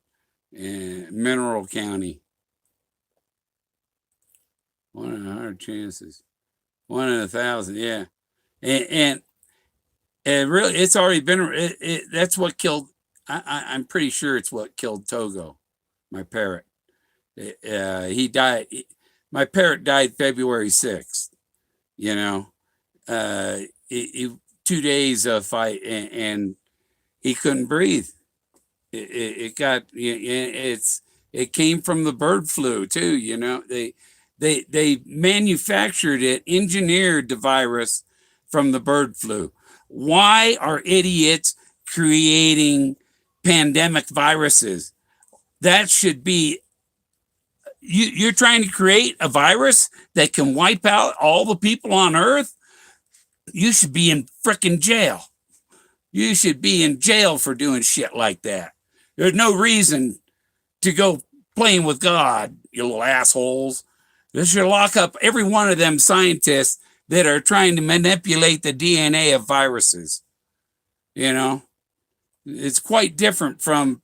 and Mineral County. 1 in 100 chances. 1 in 1,000. Yeah. And really, it's already been. That's what killed. I'm pretty sure it's what killed Togo, my parrot. He died. My parrot died February 6th. You know, 2 days of fight, and he couldn't breathe. It got. It came from the bird flu too. You know, they manufactured it, engineered the virus from the bird flu. Why are idiots creating pandemic viruses? That should be, you're trying to create a virus that can wipe out all the people on Earth. You should be in frickin' jail. You should be in jail for doing shit like that. There's no reason to go playing with God, you little assholes. They should lock up every one of them scientists that are trying to manipulate the DNA of viruses. You know, it's quite different from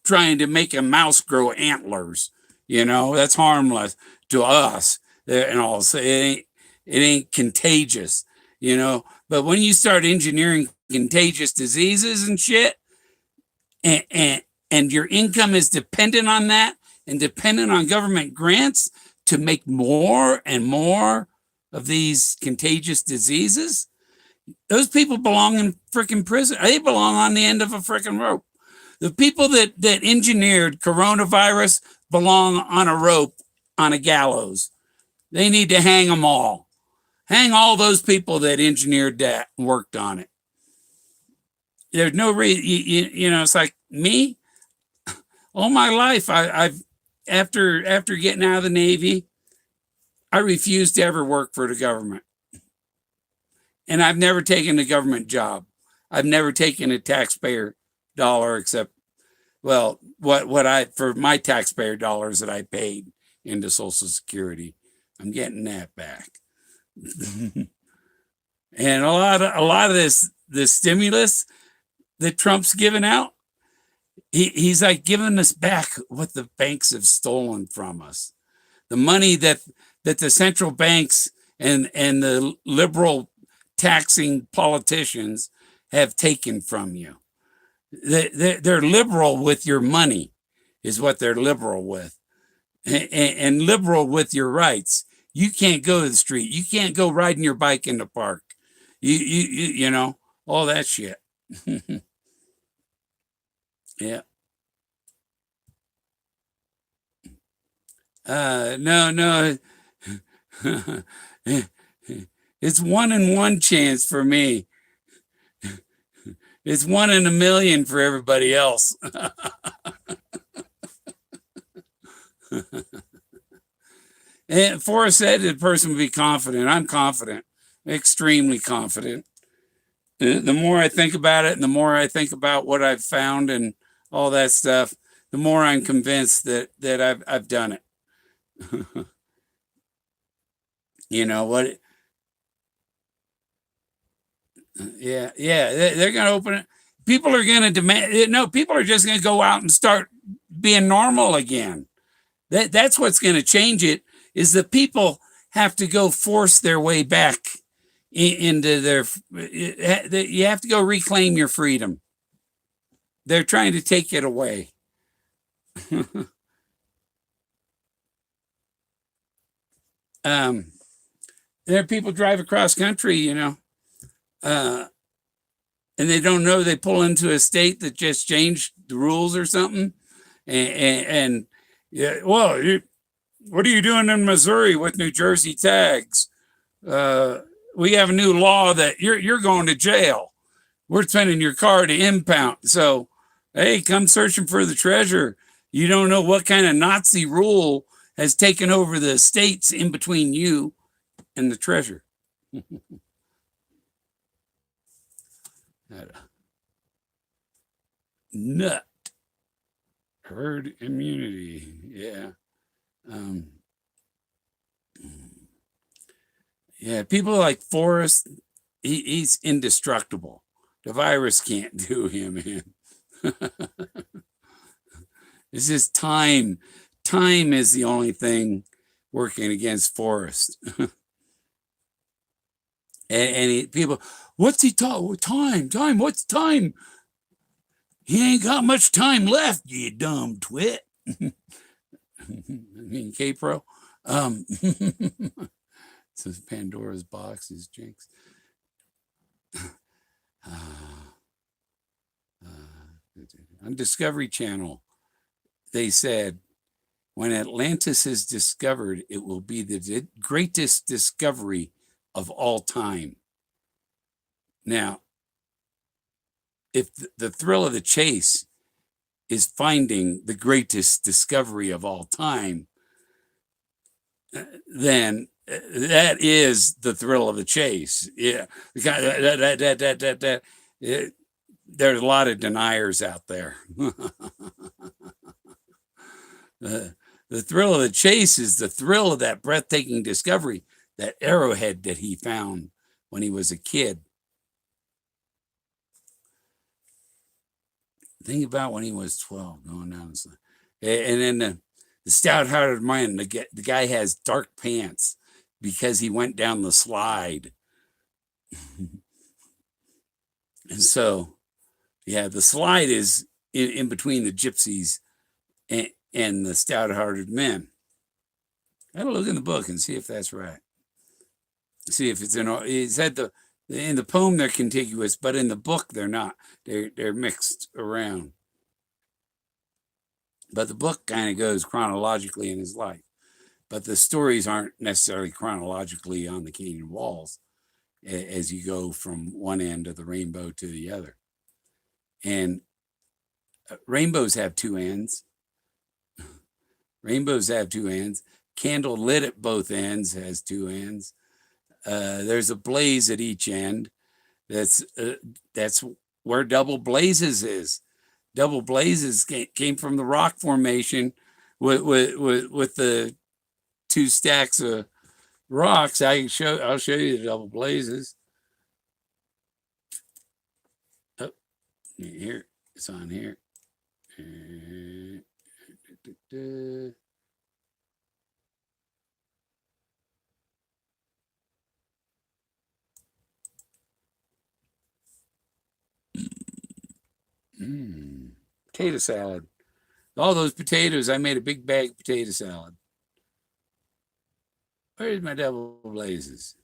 trying to make a mouse grow antlers. You know, that's harmless to us. And all, so it ain't contagious. You know, but when you start engineering contagious diseases and shit, and your income is dependent on that, and dependent on government grants to make more and more of these contagious diseases, those people belong in freaking prison. They belong on the end of a freaking rope. The people that engineered coronavirus belong on a rope on a gallows. They need to hang them all. Hang all those people that engineered that and worked on it. There's no reason. It's like me. All my life, I've after getting out of the Navy, I refused to ever work for the government, and I've never taken a government job. I've never taken a taxpayer dollar except, well, what I for my taxpayer dollars that I paid into Social Security, I'm getting that back. And a lot of this stimulus that Trump's giving out, he's like giving us back what the banks have stolen from us. The money that the central banks and the liberal taxing politicians have taken from you. They're liberal with your money, is what they're liberal with, and liberal with your rights. You can't go to the street. You can't go riding your bike in the park. You know, all that shit. Yeah. No. It's 1 in 1 chance for me. It's 1 in a million for everybody else. And Forrest said the person would be confident. I'm confident, extremely confident. The more I think about it, and the more I think about what I've found and all that stuff, the more I'm convinced that I've done it. You know what? Yeah. They're going to open it. People are going to demand. No, people are just going to go out and start being normal again. That's what's going to change it. Is the people have to go force their way back into their. You have to go reclaim your freedom. They're trying to take it away. There are people drive across country, and they don't know they pull into a state that just changed the rules or something, and yeah, well, what are you doing in Missouri with New Jersey tags? We have a new law that you're going to jail. We're sending your car to impound. So, hey, come searching for the treasure. You don't know what kind of Nazi rule has taken over the states in between you and the treasure. Nut. Herd immunity. Yeah. Yeah, people like Forrest, he's indestructible. The virus can't do him, man. It's just time. Time is the only thing working against Forrest. and people, what's he talking? Time. What's time? He ain't got much time left, you dumb twit. I mean, K-Pro. So Pandora's box is Jinx. On Discovery Channel, they said, when Atlantis is discovered, it will be the greatest discovery of all time. Now, if the thrill of the chase is finding the greatest discovery of all time, then that is the thrill of the chase. Yeah, there's a lot of deniers out there. The thrill of the chase is the thrill of that breathtaking discovery, that arrowhead that he found when he was a kid. Think about when he was 12, going down the slide. And then the stout-hearted man, the guy has dark pants because he went down the slide. And so, yeah, the slide is in between the gypsies and the stout-hearted men. I gotta look in the book and see if that's right. See if it's he said in the poem they're contiguous, but in the book they're not. They're mixed around. But the book kind of goes chronologically in his life. But the stories aren't necessarily chronologically on the canyon walls as you go from one end of the rainbow to the other. And rainbows have two ends. Rainbows have two ends. Candle lit at both ends has two ends. There's a blaze at each end. That's where double blazes is. Double blazes came from the rock formation with the two stacks of rocks. I'll show you the double blazes. Oh, here it's on here. Potato salad. All those potatoes, I made a big bag of potato salad. Where's my double blazes?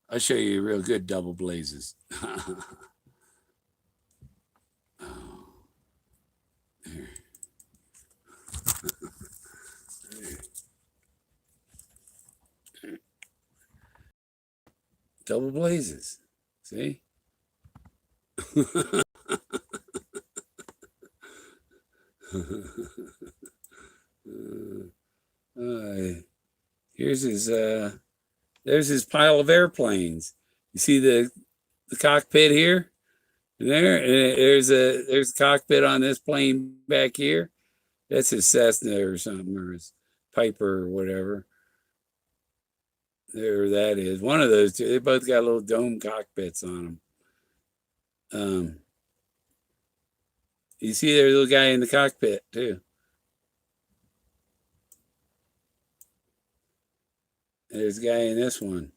I'll show you real good double blazes. Oh, there. Double blazes. See? Here's his there's his pile of airplanes. You see the cockpit here? And there's a cockpit on this plane back here. That's his Cessna or something, or his Piper or whatever. There that is. One of those two. They both got little dome cockpits on them. You see there's a little guy in the cockpit too. There's a guy in this one.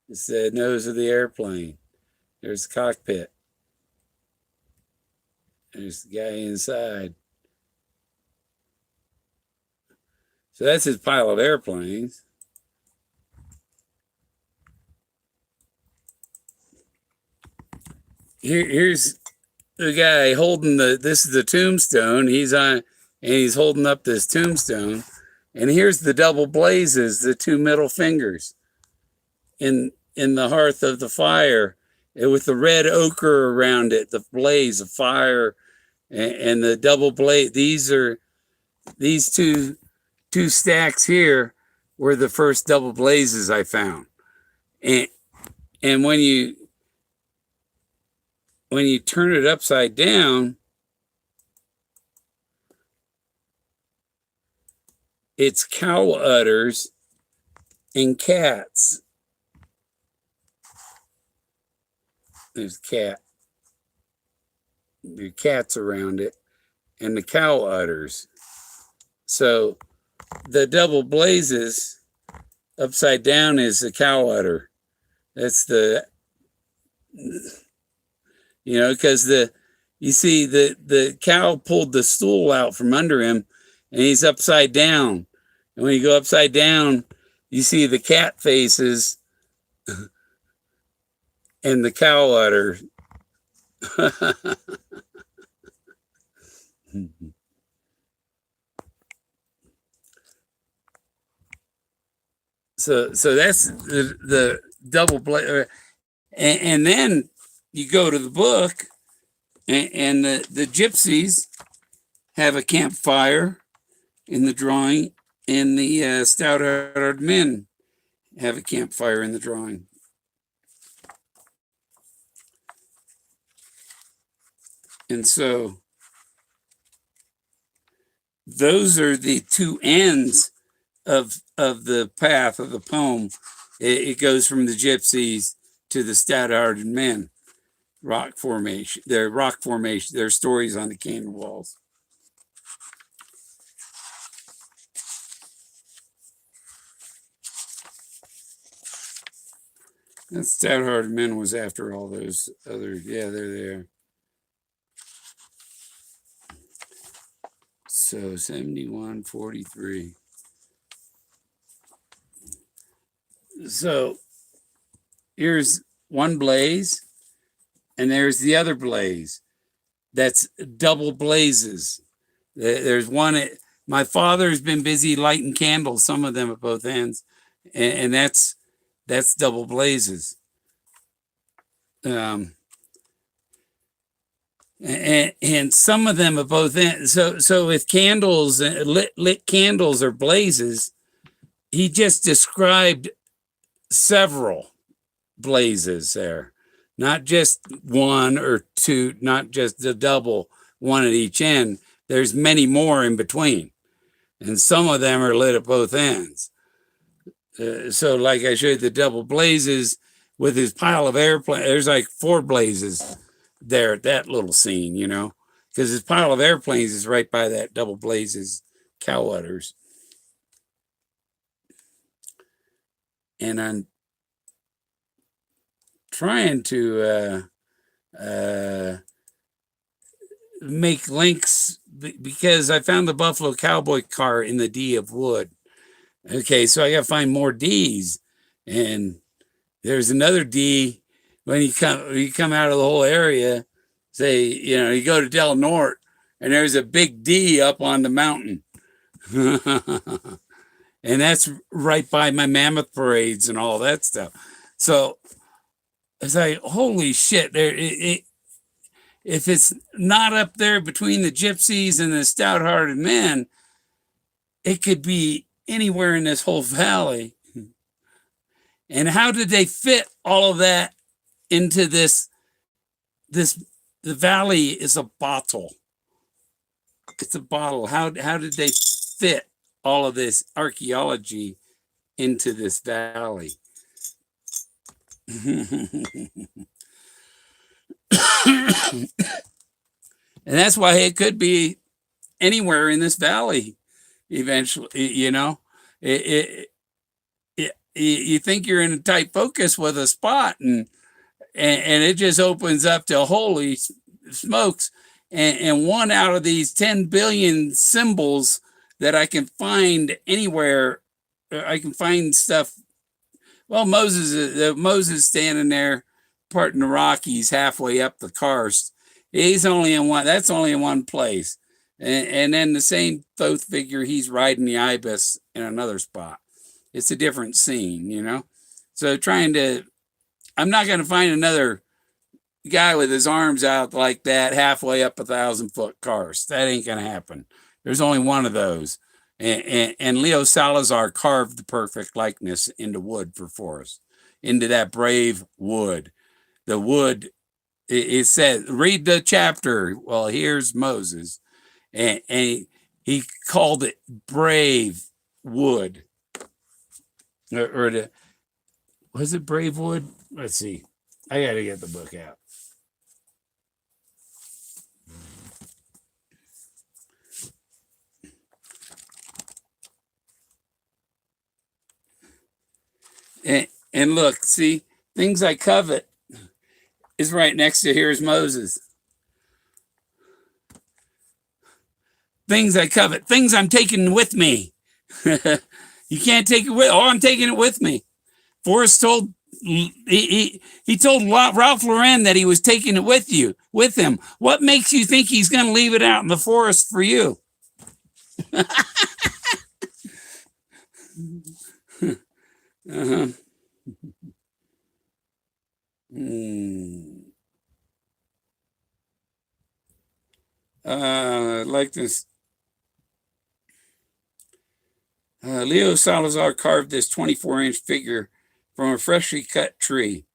It's the nose of the airplane. There's the cockpit. There's the guy inside. So that's his pile of airplanes. Here's the guy holding this is the tombstone. He's holding up this tombstone. And here's the double blazes, the two middle fingers in the hearth of the fire, with the red ochre around it, the blaze of fire, and the double blaze. These two stacks here were the first double blazes I found. And when you turn it upside down, it's cow udders and cats. There's cat. There are cats around it, and the cow udders. So the double blazes upside down is the cow udder. That's because you see the cow pulled the stool out from under him, and he's upside down. And when you go upside down, you see the cat faces and the cow udder. So that's the double blaze. And then you go to the book, and the gypsies have a campfire in the drawing, and the stout-hearted men have a campfire in the drawing. And so those are the two ends of the path of the poem. It goes from the gypsies to the stout-hearted men. Rock formation. Their rock formation. Their stories on the canyon walls. That stout-hearted men was after all those other. Yeah, they're there. So 71:43. So here's one blaze, and there's the other blaze. That's double blazes. There's one My father's been busy lighting candles, some of them at both ends, and that's double blazes. And some of them at both ends. So with candles, lit candles or blazes, he just described several blazes there, not just one or two, not just the double one at each end. There's many more in between, and some of them are lit at both ends. So like I showed the double blazes with his pile of airplanes, there's like 4 blazes there at that little scene, you know, because his pile of airplanes is right by that double blazes cow udders. And I'm trying to make links because I found the Buffalo Cowboy car in the D of wood. Okay, so I got to find more D's, and there's another D when you come out of the whole area. Say, you know, you go to Del Norte, and there's a big D up on the mountain, and that's right by my mammoth parades and all that stuff. So it's like, holy shit! If it's not up there between the gypsies and the stout-hearted men, it could be anywhere in this whole valley. And how did they fit all of that into this? The valley is a bottle. It's a bottle. How did they fit all of this archaeology into this valley? And that's why it could be anywhere in this valley eventually, you know. You think you're in a tight focus with a spot, and it just opens up to holy smokes. And one out of these 10 billion symbols that I can find anywhere, I can find stuff. Well, Moses standing there parting the Rockies halfway up the karst. He's only in one. That's only in one place. And then the same Thoth figure, he's riding the ibis in another spot. It's a different scene, you know. So I'm not going to find another guy with his arms out like that halfway up 1,000-foot karst. That ain't going to happen. There's only one of those. And Leo Salazar carved the perfect likeness into wood for Forrest, into that brave wood. The wood, it says, read the chapter. Well, here's Moses. And he called it brave wood. Was it brave wood? Let's see. I got to get the book out. And look, see, things I covet is right next to here's Moses. Things I covet, things I'm taking with me. You can't take it with. Oh, I'm taking it with me. Forrest told he told Ralph Lauren that he was taking it with him. What makes you think he's going to leave it out in the forest for you? Uh-huh. Like this. Leo Salazar carved this 24-inch figure from a freshly cut tree.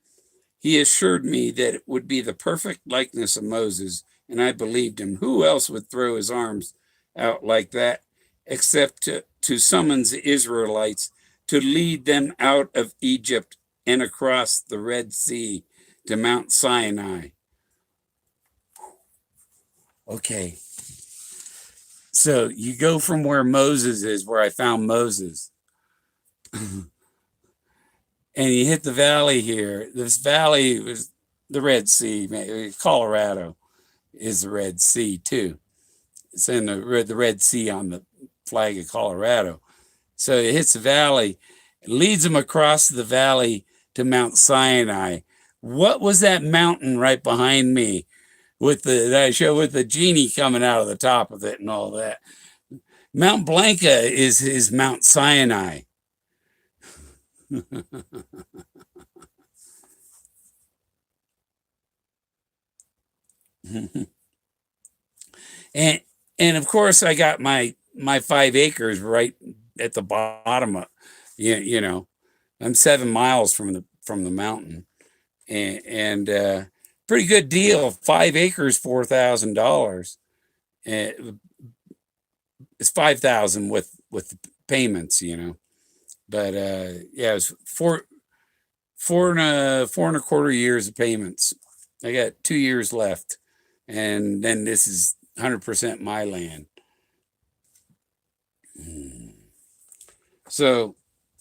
He assured me that it would be the perfect likeness of Moses, and I believed him. Who else would throw his arms out like that except to summons the Israelites, to lead them out of Egypt and across the Red Sea to Mount Sinai? Okay. So you go from where Moses is, where I found Moses, and you hit the valley here. This valley was the Red Sea. Colorado is the Red Sea too. It's in the Red Sea on the flag of Colorado. So it hits the valley, it leads them across the valley to Mount Sinai. What was that mountain right behind me with that I show with the genie coming out of the top of it and all that? Mount Blanca is Mount Sinai. and and of course I got my 5 acres right at the bottom of, you know, I'm 7 miles from the mountain, and pretty good deal. 5 acres, $4,000. It's 5,000 with payments, you know. But yeah, it was four and a quarter years of payments. I got 2 years left, and then this is 100% my land. So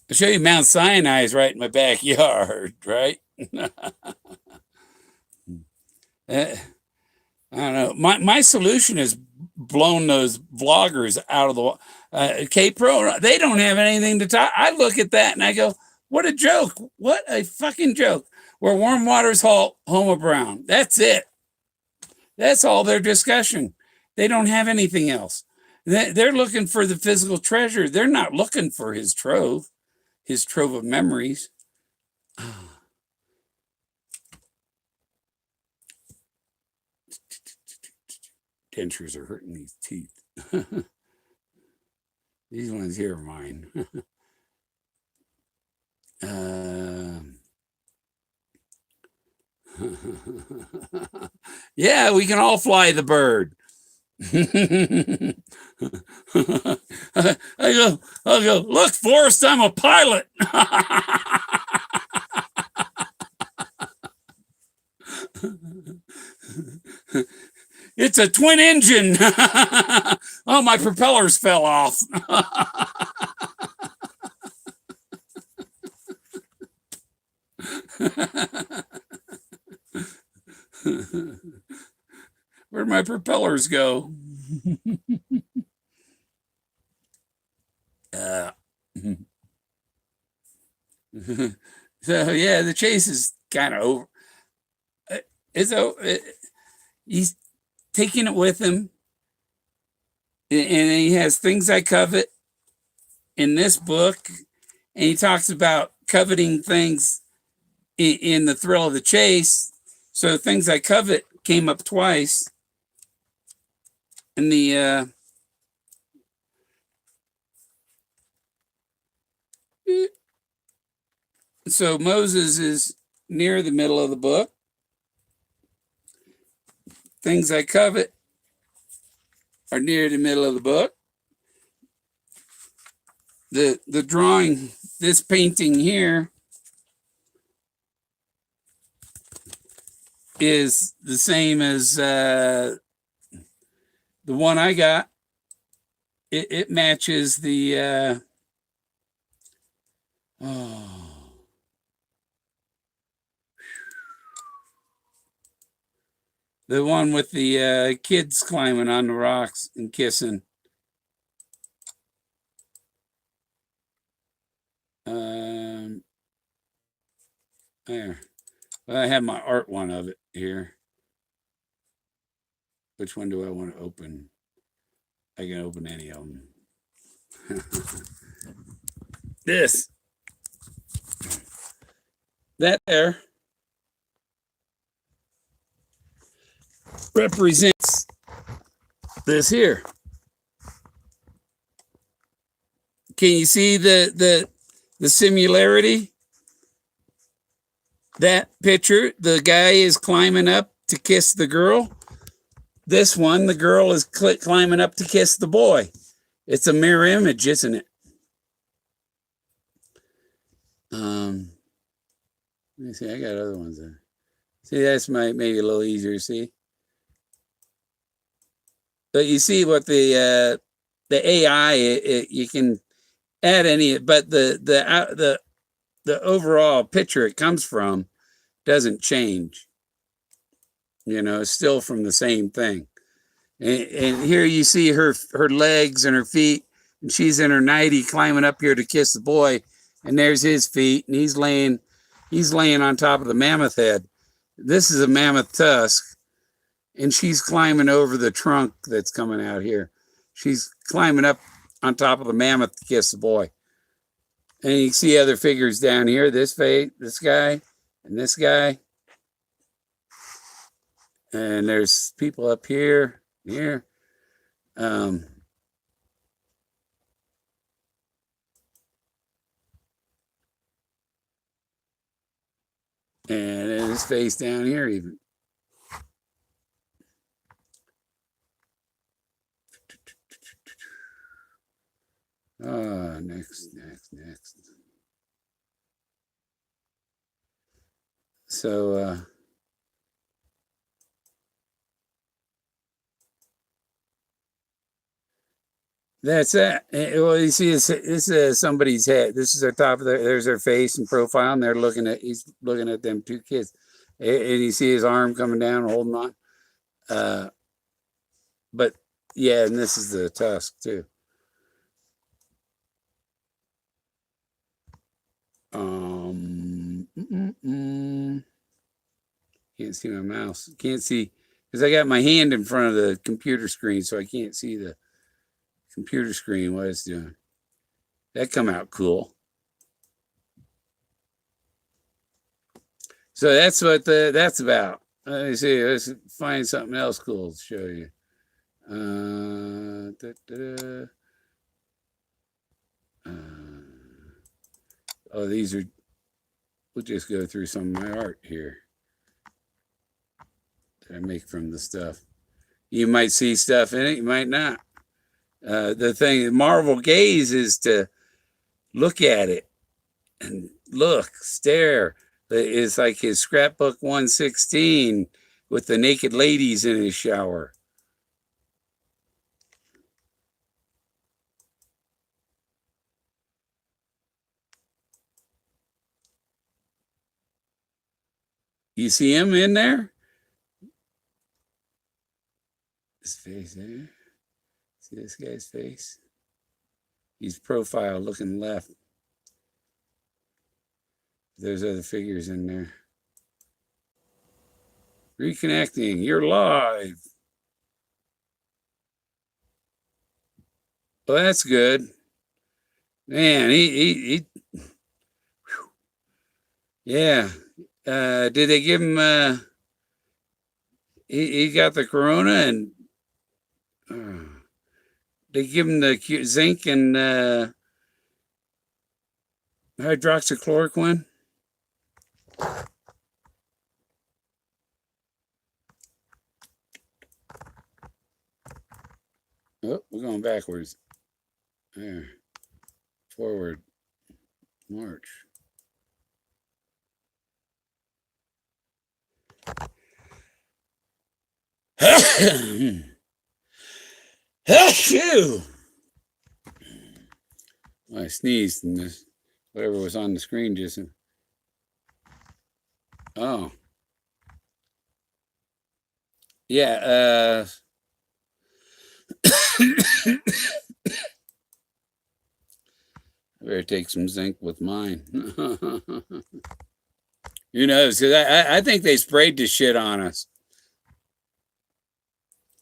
I'll show you Mount Sinai is right in my backyard, right? I don't know. My solution is blown those vloggers out of the K-Pro. They don't have anything to talk. I look at that and I go, what a joke. What a fucking joke. Where warm waters halt, Homer Brown. That's it. That's all their discussion. They don't have anything else. They're looking for the physical treasure. They're not looking for his trove of memories. Dentures are hurting these teeth. These ones here are mine. Yeah, we can all fly the bird. I'll go, look, Forrest, I'm a pilot. It's a twin engine. Oh, my propellers fell off. Where'd my propellers go? So yeah, the chase is kind of over. He's taking it with him, and he has things I covet in this book, and he talks about coveting things in the thrill of the chase. So things I covet came up twice, and so Moses is near the middle of the book. Things I covet are near the middle of the book. The drawing, this painting here, is the same as the one I got. It matches the the one with the kids climbing on the rocks and kissing. There. Well, I have my art one of it here. Which one do I want to open? I can open any of them. This. That there represents this here. Can you see the similarity? That picture, the guy is climbing up to kiss the girl. This one, the girl is climbing up to kiss the boy. It's a mirror image, isn't it? Let me see. I got other ones there. See, that's maybe a little easier to see. But you see what the AI, you can add any, but the overall picture it comes from doesn't change. You know, it's still from the same thing. And here you see her legs and her feet, and she's in her nightie climbing up here to kiss the boy, and there's his feet, and he's laying on top of the mammoth head. This is a mammoth tusk, and she's climbing over the trunk that's coming out here. She's climbing up on top of the mammoth to kiss the boy. And you can see other figures down here. This guy, and this guy. And there's people up here. Um, and his face down here even. Next. So that's it. Well, you see, this is somebody's head. This is their top of there's their face and profile, and he's looking at them two kids, and you see his arm coming down, holding on. But yeah, and this is the tusk too. Can't see my mouse. Can't see because I got my hand in front of the computer screen, so I can't see the computer screen what it's doing. That come out cool. So that's what that's about. Let me see. Let's find something else cool to show you. Oh, these are. We'll just go through some of my art here that I make from the stuff. You might see stuff in it. You might not. The thing, Marvel gaze, is to look at it and stare. It's like his scrapbook 116 with the naked ladies in his shower. You see him in there? His face there. See this guy's face? He's profile looking left. There's other figures in there. Reconnecting. You're live. Well, that's good. Man, yeah. Did they give him, he got the corona and they give him the zinc and hydroxychloroquine? Oh, we're going backwards. There. Forward. March. Achoo! I sneezed and this, whatever was on the screen just. Oh. Yeah. I better take some zinc with mine. Who knows? Because I think they sprayed this shit on us.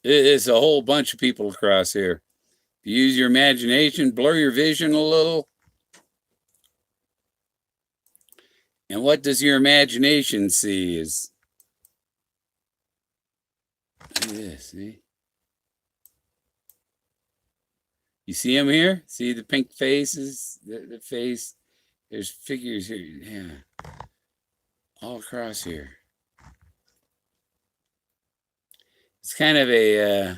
It's a whole bunch of people across here. If you use your imagination, blur your vision a little. And what does your imagination see? Is this, see? You see them here? See the pink faces? The face? There's figures here. Yeah. All across here. It's kind of a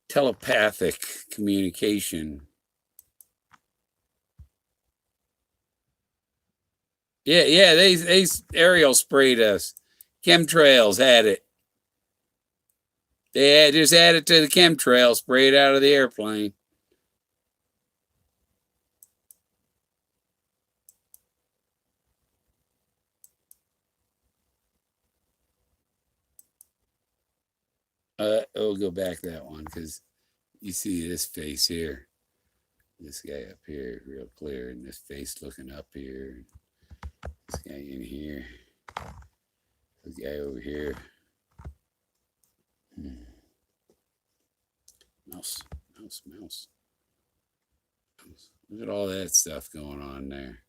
telepathic communication. Yeah, they aerial sprayed us. Chemtrails had it. They just added to the chemtrail, sprayed out of the airplane. We'll go back that one because you see this face here. This guy up here, real clear, and this face looking up here. This guy in here. This guy over here. Mouse. Look at all that stuff going on there.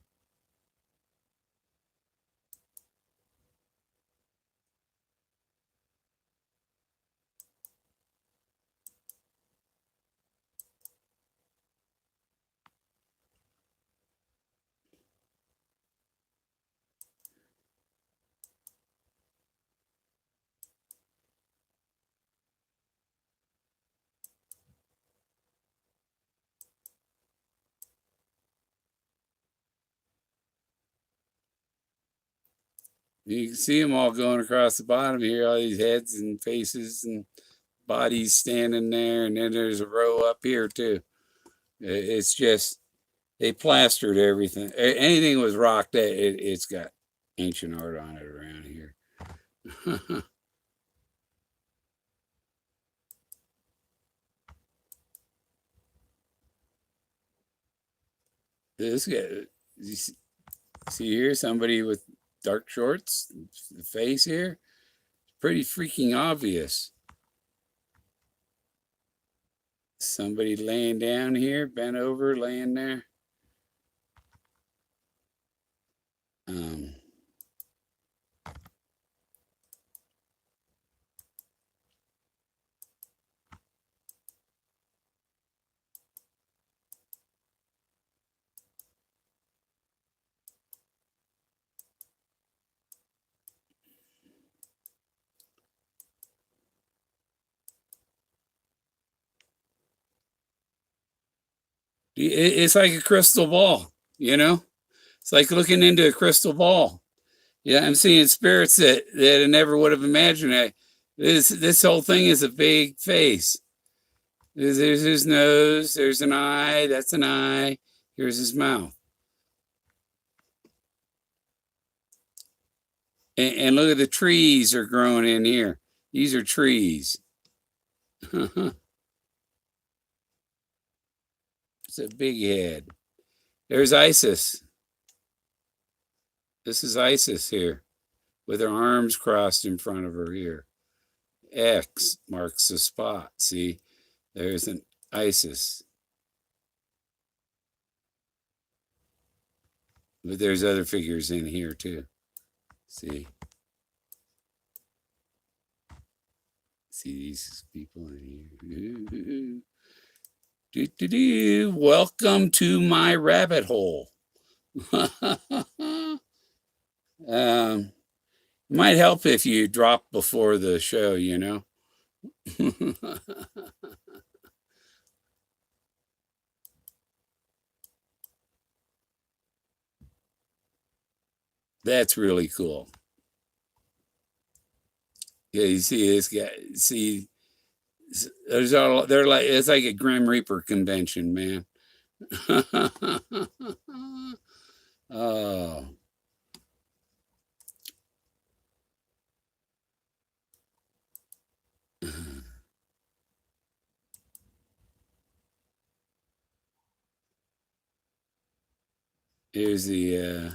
You can see them all going across the bottom here, all these heads and faces and bodies standing there. And then there's a row up here, too. It's just, they plastered everything. Anything was rock, it's got ancient art on it around here. This guy, you see here, somebody with dark shorts, the face here, pretty freaking obvious. Somebody laying down here, bent over, laying there. Um, it's like a crystal ball, you know? It's like looking into a crystal ball. Yeah, I'm seeing spirits that I never would have imagined. This whole thing is a big face. There's his nose. There's an eye. That's an eye. Here's his mouth. And look at the trees are growing in here. These are trees. It's a big head. There's Isis. This is Isis here with her arms crossed in front of her here. X marks the spot. See, there's an Isis. But there's other figures in here too. See these people in here. Welcome to my rabbit hole. Might help if you drop before the show, you know. That's really cool. Yeah, you see this guy. See, they're like, it's like a Grim Reaper convention, man. Oh. Here's the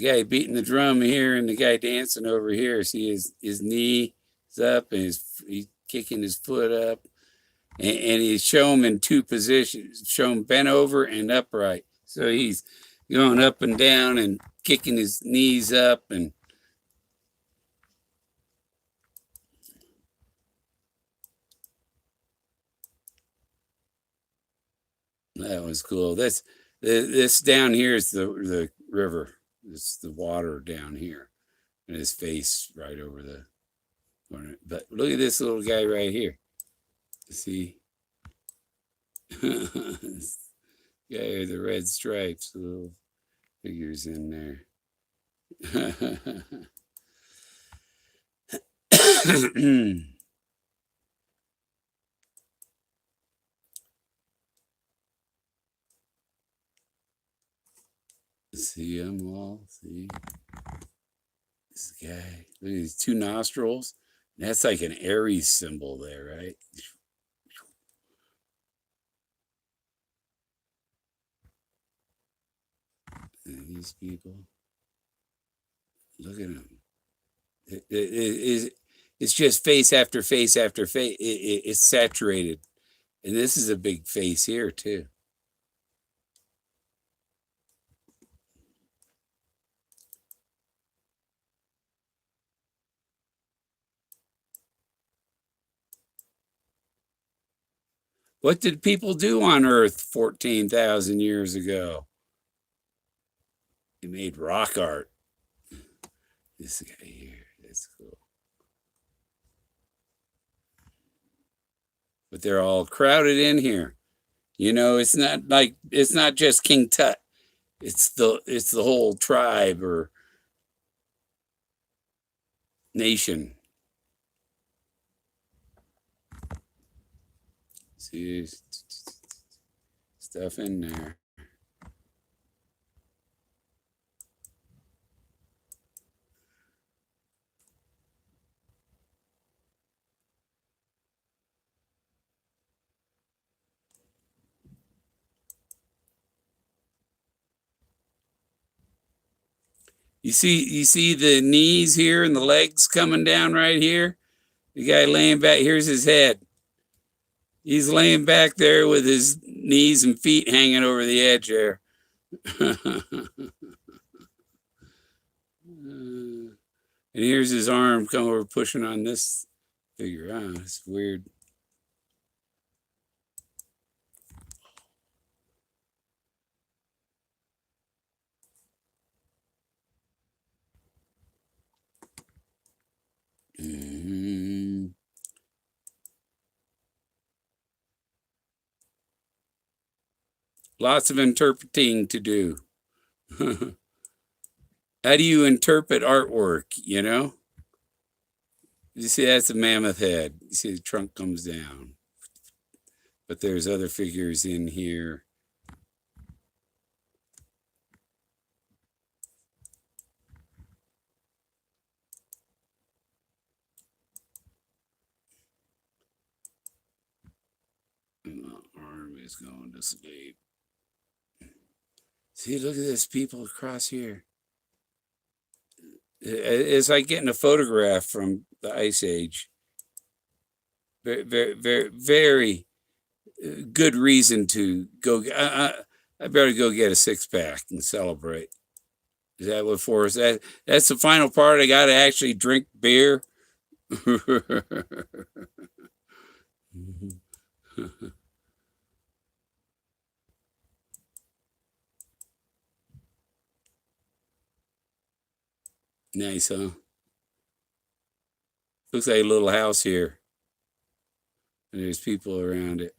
guy beating the drum here and the guy dancing over here. See his knee is up and he's kicking his foot up. And he's show him in two positions, show him bent over and upright. So he's going up and down and kicking his knees up. And that was cool. This down here is the river. It's the water down here, and his face right over the corner. But look at this little guy right here. See, guy with the red stripes, little figures in there. See them all. See this guy. Look at these two nostrils. That's like an Aries symbol there, right? And these people. Look at them. It's just face after face after face. It's saturated. And this is a big face here, too. What did people do on Earth 14,000 years ago? They made rock art. This guy here, that's cool. But they're all crowded in here. You know, it's not just King Tut. It's the whole tribe or nation. See stuff in there. You see the knees here and the legs coming down right here? The guy laying back, here's his head. He's laying back there with his knees and feet hanging over the edge there. And here's his arm come over pushing on this figure. Ah, it's weird. Mm-hmm. Lots of interpreting to do. How do you interpret artwork, you know? You see, that's a mammoth head. You see the trunk comes down. But there's other figures in here. And the arm is going to sleep. See, look at this, people across here. It's like getting a photograph from the Ice Age. Very, very, very, very good reason to go. I better go get a 6-pack and celebrate. Is that what Forrest? That's the final part. I got to actually drink beer. Nice, huh? Looks like a little house here. And there's people around it.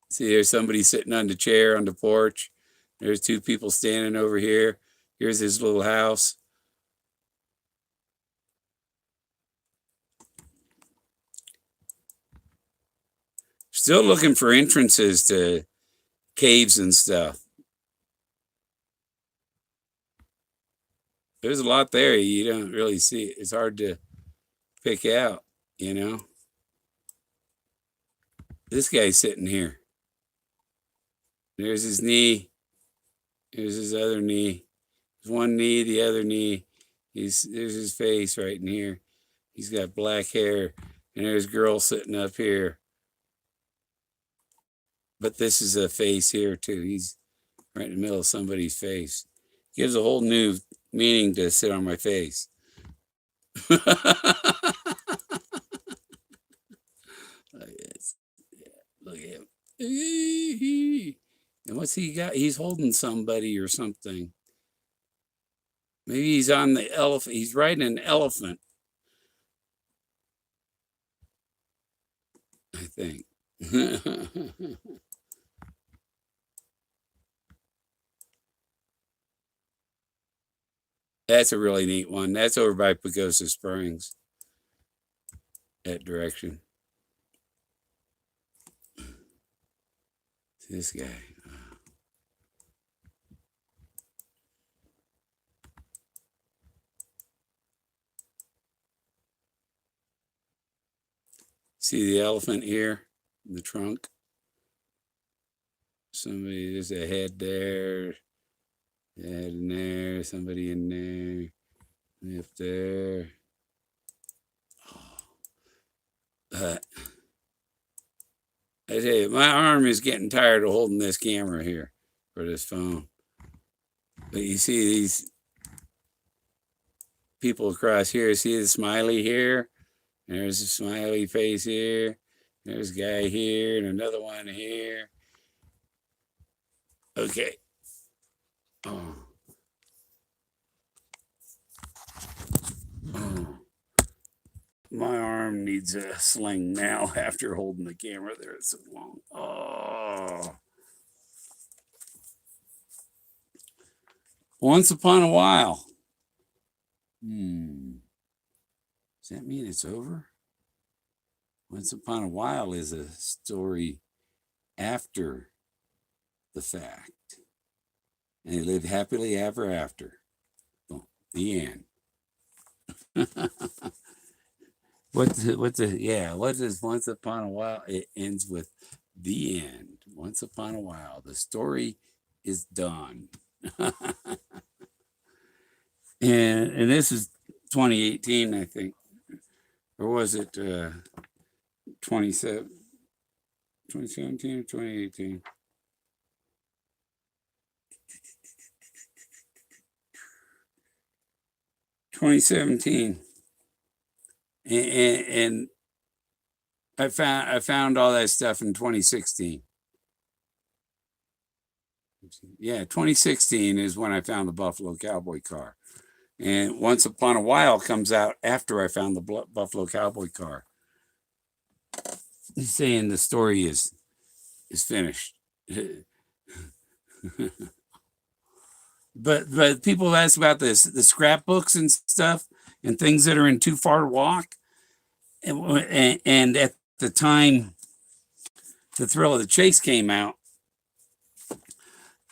See, there's somebody sitting on the chair on the porch. There's 2 people standing over here. Here's his little house. Still looking for entrances to caves and stuff. There's a lot there you don't really see. It's hard to pick out, you know. This guy's sitting here. There's his knee. Here's his other knee. There's one knee, the other knee. There's his face right in here. He's got black hair. And there's a girl sitting up here. But this is a face here too. He's right in the middle of somebody's face. Gives a whole new meaning to sit on my face. Look at him. And what's he got? He's holding somebody or something. Maybe he's on the elephant. He's riding an elephant, I think. That's a really neat one. That's over by Pagosa Springs. That direction. This guy. See the elephant here in the trunk? Somebody, there's a head there. Head in there. Somebody in there. Up there. Oh. I tell you, my arm is getting tired of holding this camera here for this phone. But you see these people across here. See the smiley here? There's a smiley face here. There's a guy here and another one here. Okay. Oh. Oh. My arm needs a sling now after holding the camera there so long. Oh. Once upon a while. Does that mean it's over? Once upon a while is a story after the fact. And they lived happily ever after. Oh, the end. What does once upon a while? It ends with the end. Once upon a while. The story is done. and this is 2018, I think. Or was it 2017 or 2018? "2017, and I found all that stuff in 2016. Yeah, 2016 is when I found the Buffalo Cowboy car, and Once Upon a While comes out after I found the Buffalo Cowboy car. He's saying the story is finished. But people ask about this, the scrapbooks and stuff, and things that are in Too Far to Walk, and at the time The Thrill of the Chase came out,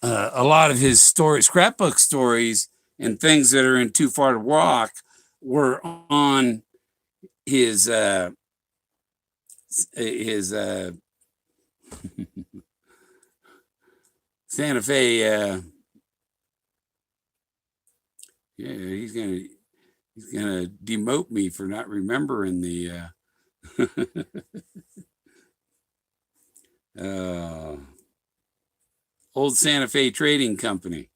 a lot of his scrapbook stories, and things that are in Too Far to Walk were on his Santa Fe. Yeah, he's gonna demote me for not remembering the old Santa Fe Trading Company.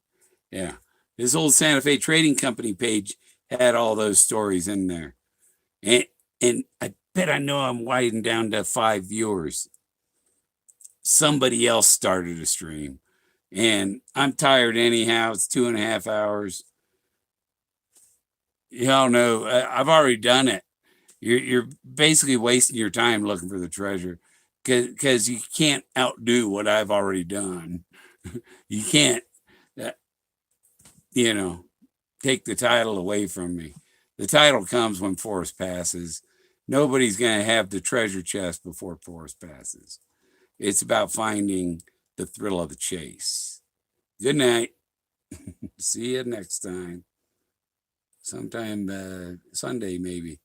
Yeah, his old Santa Fe Trading Company page had all those stories in there, and I bet I know I'm winding down to 5 viewers. Somebody else started a stream, and I'm tired anyhow. It's 2.5 hours. Y'all know I've already done it. You're basically wasting your time looking for the treasure, because you can't outdo what I've already done. You can't, take the title away from me. The title comes when Forrest passes. Nobody's going to have the treasure chest before Forrest passes. It's about finding the thrill of the chase. Good night. See you next time. Sometime Sunday, maybe.